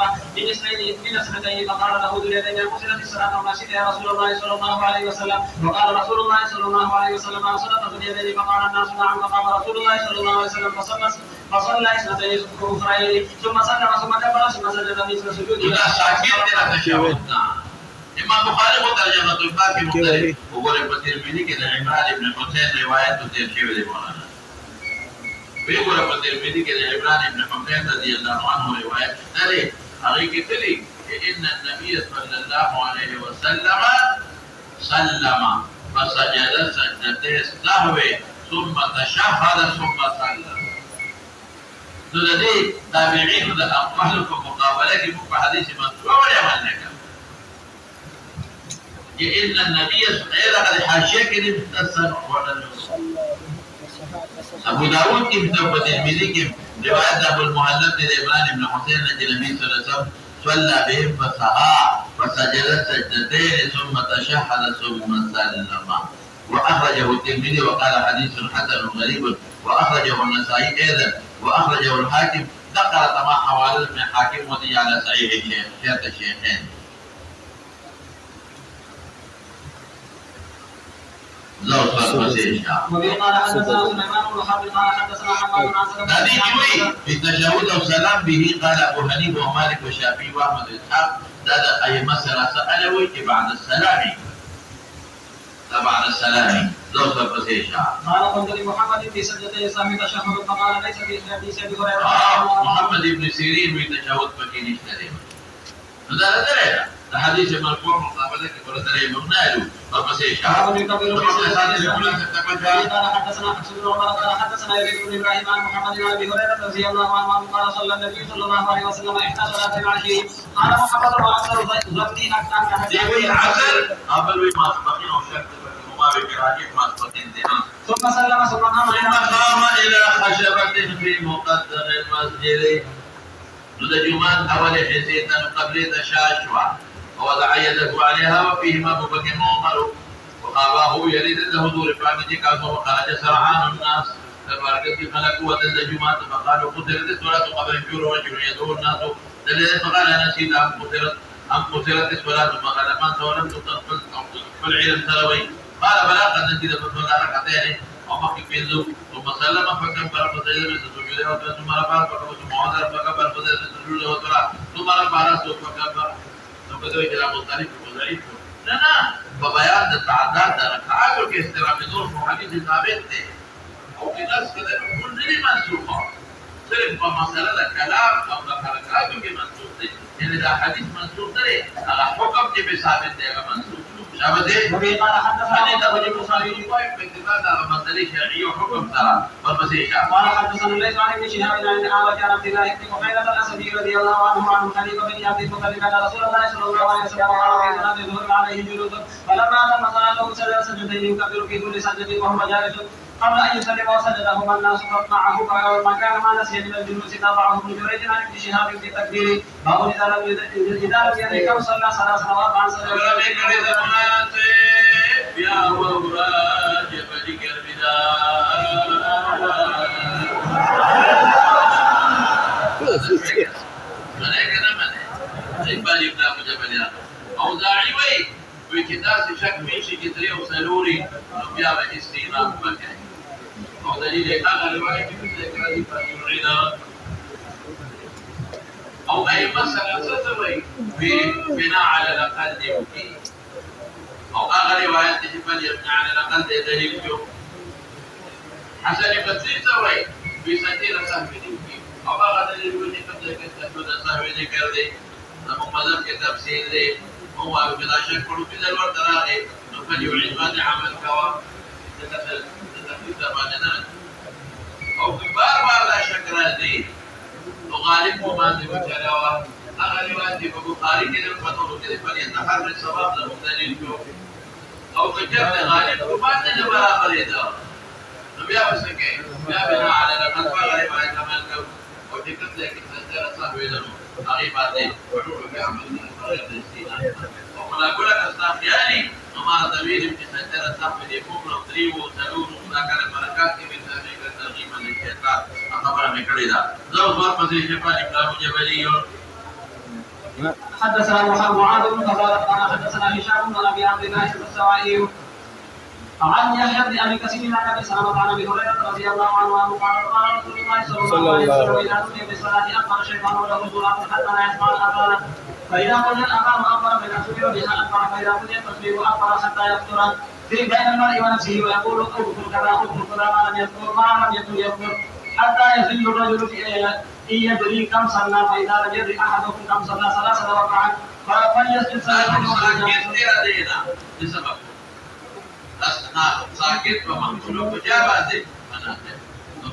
من اثنتين فقال له ذو اليدين قصرت الصلاه وما شئت يا رسول الله صلى الله عليه وسلم وقال رسول الله صلى الله عليه وسلم انصرف ذو اليدين فقال الناس نعم فقام رسول الله صلى الله عليه وسلم فصلى اثنتين اخرين ثم سلم ثم كبر ثم سجد مثل سجوده امام بخاری کو ترجمه الباب کې مختلف وګوره په ترمذی کې د عمران ابن حسین روایت تیر شوی دی مولانا وګوره په ترمذی کې د عمران ابن حسین رضی الله عنه روایت ده هغه کې تللی ان النبي صلى الله عليه وسلم سلم فسجد سجدتين السهو ثم تشهد ثم سلم نو د دې تابعین د اقوال په مقابله کې په حدیث مرفوع عمل نه إن النبي صلى الله عليه وسلم حاشية كده بتأثر أبو داود كيف تبت الملك رواية أبو المهلب لإبراهيم بن حسين النبي صلى الله عليه وسلم صلى بهم فسعى فسجد سجدتين ثم تشهد ثم سلم وأخرجه الترمذي وقال حديث حسن غريب وأخرجه النسائي أيضا وأخرجه الحاكم ذكر طبعا حوالي من الحاكم وتجي على صحيح الشيخين وبه قال حدثنا سليمان بن حرب قال حدثنا حماد بن عاصم هذه جوي في التشهد والسلام به قال ابو حنيفه ومالك والشافعي واحمد واسحاق هذا اي مساله سالوي بعد السلام بعد السلام لو سبسيشا قال قلت لمحمد في سجدتي السهو تشهد فقال ليس في حديث ابي هريره محمد بن سيرين في تشهد فكين اشتري هذا درينا الحديث مرفوع مقابله كبر دري مبنى فبسيشا قال حدثنا حفص بن عمر قال حدثنا يزيد بن ابراهيم عن محمد بن ابي هريره رضي الله عنه قال صلى النبي صلى الله عليه وسلم احدى صلاه العشي قال محمد واكثر ضبطي اكثر حديث العصر قبل ما سبقين وشرط ما بكراهيه ما سبقين ثم سلم ثم قام الى خشبه في مقدم المسجد لدجمان حول حسيتا قبل تشاشوا ووضع يده عليها وفيهما ابو بكر وعمر وخابه يريد له دور فاجتك وخرج سرعان الناس فباركت ملكوا وتزجمات فقالوا قتلت الصلاة قبل الجور رجل يدعو الناس دليل فقال انا نسيت ام قتلت الصلاة فقال من ولم تقتل فالعلم تروي قال بلى قد نسيت فصلى ركعتين ومكي في الزوج ثم سلم فكبر فسجد من سجوده ثم رفع فكبر ثم عذر فكبر فسجد من سجوده وطلع ثم رفع راسه فكبر ثم بدأ الى مختلف وضعيف لا فبيان التعداد ركعات كاسترا بدون حديث ثابت او في ناس كده كل دي منسوخه صرف مساله كلام او ركعات كمنسوخ دي يعني ده حديث منسوخ ده على حكم دي بثابت ده منسوخ شابه وبه قال حدثنا ده وجه البخاري في اتفاق على مساله شرعيه وحكم شرع والمسيح قال حدثنا ليس عن ابن شهاب عن الاعرج عن عبد الله بن بحيرة الاسدي رضي الله عنه عن خليفه بن ابي بكر ان رسول الله صلى الله عليه وسلم قال في صلاه الظهر عليه جلوس فلما تم صلاته سجد سجدتين يكبر في كل سجده وهو جالس قبل ان يسلم وسجدهما الناس معه فما كان ما نسي من الجلوس تابعه ابن جريج عن ابن شهاب في التكبير باب اذا لم يدرك كم صلى ثلاث واربعا سجد يا وراج بلك البداية أوزاعي وي وكتاس شك من شي كتري وسلوري نبيا باستيراد مكان أو دليل هذا رواية مثل كذا فيعيد أو أي مسألة ستوي بناء على الأقل يمكن أو آخر رواية تجبل يبنى على الأقل دليل جو حسن بسيط سوي بسنتين سهل يمكن أو آخر دليل وجه قبل كتاب سهل ذكر ذي نمو مذهب كتفسير ذي هو بلا شك كل في الوقت راهي فليعيد ما عمل كوا تتفيد ما جنان أو كبار لا شك راهي وغالب ما تبتلوا أغلب أنت ببخاري كده فتقول كده فليتحرر الصواب له دليل جو أو كجبل غالب ما تجب على قريده نبي أبسكي يا بنا على لقد فغلب على كمان جو وتكتب لك تنزل صاحبي له أغيباتي وحول بيعمل غير الاستيناء ومن أقول لك أستاذ وما سبيل في سجارة صاحبي يكون رضريب وسلوم وذاكر الملكات من ذلك الترغيب للشيطان أخبر من كريدا زوج مرمز الشيطان إبراهيم جبلي حدثنا معاذ بن فضالة قال حدثنا هشام بن ابي عبد الله السوائي عن يحيى بن ابي كثير عن ابي سلمة عن ابي هريرة رضي الله عنه قال رسول الله صلى الله عليه وسلم اذا نودي بالصلاة اكبر الشيطان وله زرار حتى لا يسمع الاذان فاذا قضي الاذان اكبر بين سبيل بها اكبر فاذا قضي التسبيح اكبر حتى يفطر في بين المرء ونفسه ويقول اذكر كذا اذكر كذا ما لم يذكر حتى يزل الرجل إن يدري كم صلى فإذا لم يدري أحدكم كم صلى ثلاث ركعات فليسجد سجدتين لسبب ساكت ومقتول وجابته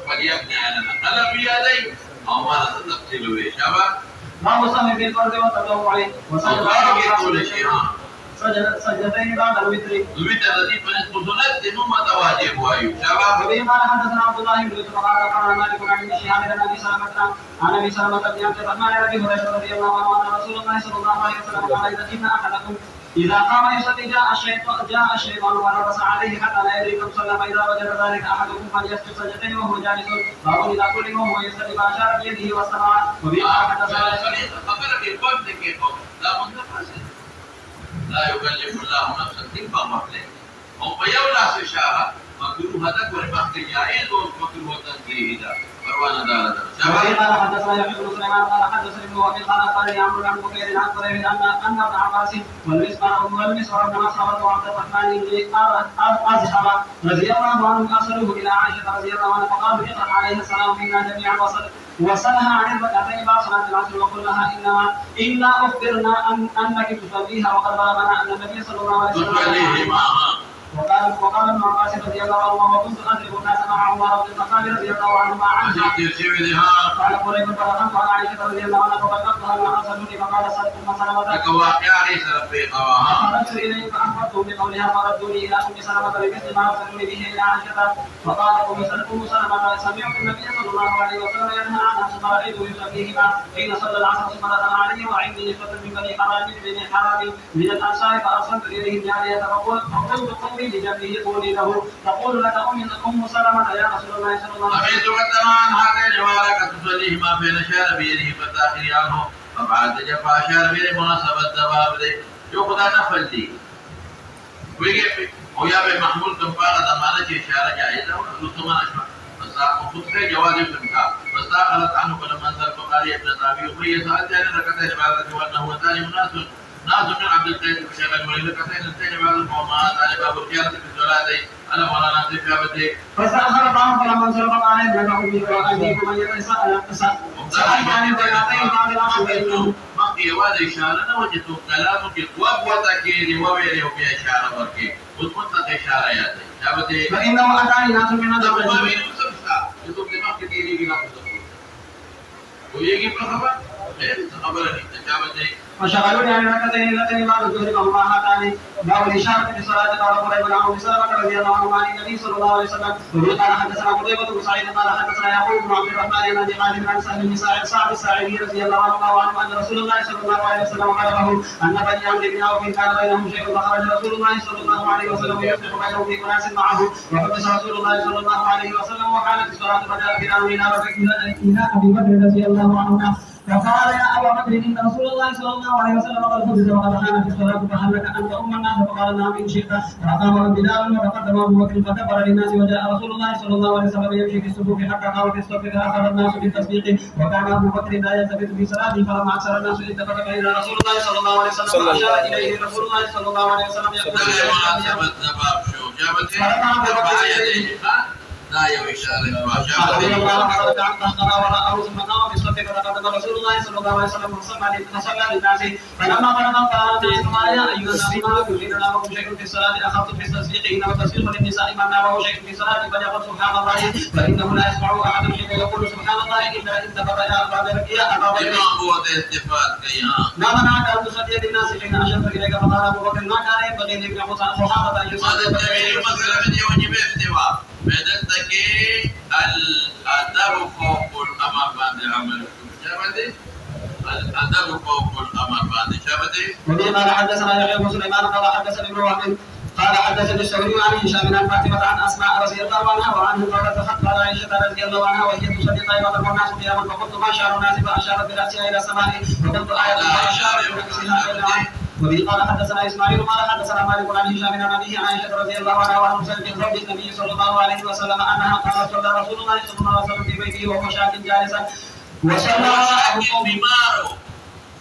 فليبني على الأقل بيديه أو ما تتقتل به شباب ما وصل في الفرد وتطوع سجدتين بعد الوتر الوتر الذي فنسب سنة ثم تواجب أيوب شباب وبه قال حدثنا عبد الله بن يوسف قال قال مالك عن ابن شهاب عن ابي سلمة بن عبد الرحمن عن ابي هريرة رضي الله عنه ان رسول الله صلى الله عليه وسلم قال اذا ان احدكم اذا قام يصلي جاء الشيطان ولبس عليه حتى لا يدري كم صلى فاذا وجد ذلك احدكم فليسجد سجدتين وهو جالس فهو اذا كلم وهو يصلي فاشار بيده واستمع وبه قال حدثنا لا يكلف الله نفسا الا وسعها او فيولى سشاها مكروه تكون باختيارين ومكروه تنزيه فروانا دارة قال حدثنا يحيى بن سليمان قال حدثني ابن وهب قال اخبرني عمرو بن بكير عن قريب ان ابن عباس والمسمار بن مسعود وعبد الرحمن بن ازهر رضي الله عنهم ارسلوه الى عائشه رضي الله عنها فقالوا اقرا عليه السلام منا جميعا وسلها عن الركعتين بعد صلاه العصر وقل لها انا اخبرنا انك تصليها وقد بلغنا ان النبي صلى الله عليه وسلم وقال ابن عباس رضي الله عنه وكنت اضرب الناس مع عمر بن الخطاب رضي الله عنهما عنها قال قريب فدخلت على عائشه رضي الله عنها فبلغتها ما ارسلوني فقال سلمة فخرجت اليه فاخبرتهم بقولها فردوني الى ام سلمة بمثل ما ارسلوني به الى عائشه فقال ام سلمة سمعت النبي صلى الله عليه وسلم ينهى عنها فرأيته يصليهما حين صلى العصر ثم دخل عليه وعندي نسبة من بني حرام من الانصار فارسلت اليهم جارية فقلت تقضي بجنبه قولي له تقول لك أم سلمة يا رسول الله صلى الله عليه سمعت وسلم قدما عن هاتين وراك تصليهما بين شار بيده فتاخري عنه فبعد جفا شار بيده مناسبة الدباب دي يقضى نفل دي ويا بي محمول كم فارغ دمانة إشارة جائزة ولطمان أشبه وخذ جواز الإمتاع فاستأخرت عنه فلما انزل فقال ابن الرابي وهي سألت عن ركعتين بعد وأنه ثاني ناس من عبد القيس بشغل ولي ركعتين الثاني بعد القومات على باب الخيانة في الصلاة أنا ولا ناس في أبدي فاستأخرت عنه فلما انزل فقال ابن الرابي وأيديكم من يسأل سألت عن الركعتين بعد العصر ما في وهذا إشارة أنا وجدت كلامك وقوتك وبيني وبين إشارة وركي وكنت إشارة يا أبدي فإنه أتاني ناس من ما الرجل بين يسوع itu memang kediri bila betul. Uyegi berapa? Kabarani. Jabat deh. وشغلوني عن ركعتين اللتين بعد الظهر فهما هاتان باب الإشارة في الصلاة قال قريب عن أبي سلمة رضي الله عنه عن النبي صلى الله عليه وسلم وفي قال حدثنا قتيبة بن سعيد قال حدثنا يعقوب بن عبد الرحمن عن أبي حازم عن سهل بن سعد الساعدي رضي الله عنه وعنه أن رسول الله صلى الله عليه وسلم قال له أن بني عمرو بن عوف كان بينهم شيء فخرج رسول الله صلى الله عليه وسلم يصلح بينهم في أناس معه وحدث رسول الله صلى الله عليه وسلم وكانت الصلاة فجاء بلال إلى أبي بكر رضي الله عنه فقال يا ابا بكر ان رسول الله صلى الله عليه وسلم قد خبز وقد حان في الصلاه فهل لك ان تؤم الناس فقال نعم ان شئت فقام بلال وتقدم ابو بكر فكبر للناس وجاء رسول الله صلى الله عليه وسلم يمشي في الصفوف حتى قام في الصف فاخذ الناس بالتسبيح وكان ابو بكر لا يلتفت في صلاته فلما اكثر الناس التفت الى رسول الله صلى الله عليه وسلم فاشار اليه رسول الله صلى الله عليه وسلم يقول لا يا إشارة رضي الله عنه ورأه ثم قام بالصف فتقدم رسول الله صلى الله عليه وسلم فصلى للناس فلما فرغ قال الناس ما يا أيها الناس ما يريد لكم شيء في الصلاة أخذت في التصديق إنما التصديق للنساء من نامه شيء في الصلاة فليقل سبحان الله فإنه لا يسمع أحد حين يقول سبحان الله إلا إن تبرأ أبا بكر يا أبا بكر ما منعك أن تصلي للناس حين أشرت إليك فقال أبو بكر ما كان ينبغي لابن صحابة أن يصلي بدلتك الأدب فوق الأمر بعد العمل شابتي الأدب فوق الأمر بعد شابتي وبه قال حدثنا يحيى بن سليمان قال حدثني ابن وهب قال حدثني الشهري عن هشام عن فاطمة عن أسماء رضي الله عنها وعنه قال عائشة رضي الله عنها وهي تصلي قائمة والناس قياما فقلت ما شعر الناس فأشارت برأسها إلى السماء وقلت آية فأشارت برأسها إلى السماء وبه قال حدثنا اسماعيل قال حدثنا مالك عن هشام عن ابيه عن عائشه رضي الله عنها وعن مسلم زوج النبي صلى الله عليه وسلم انها قال صلى رسول الله صلى الله عليه وسلم في بيته وهو شاك جالسا وصلى بماره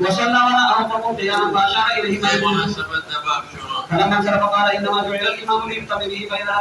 وصلى وراءه فقمت قياما فاشار اليه مناسبة دباب شروع فلما انصرف قال انما جعل الامام ليؤتم به فاذا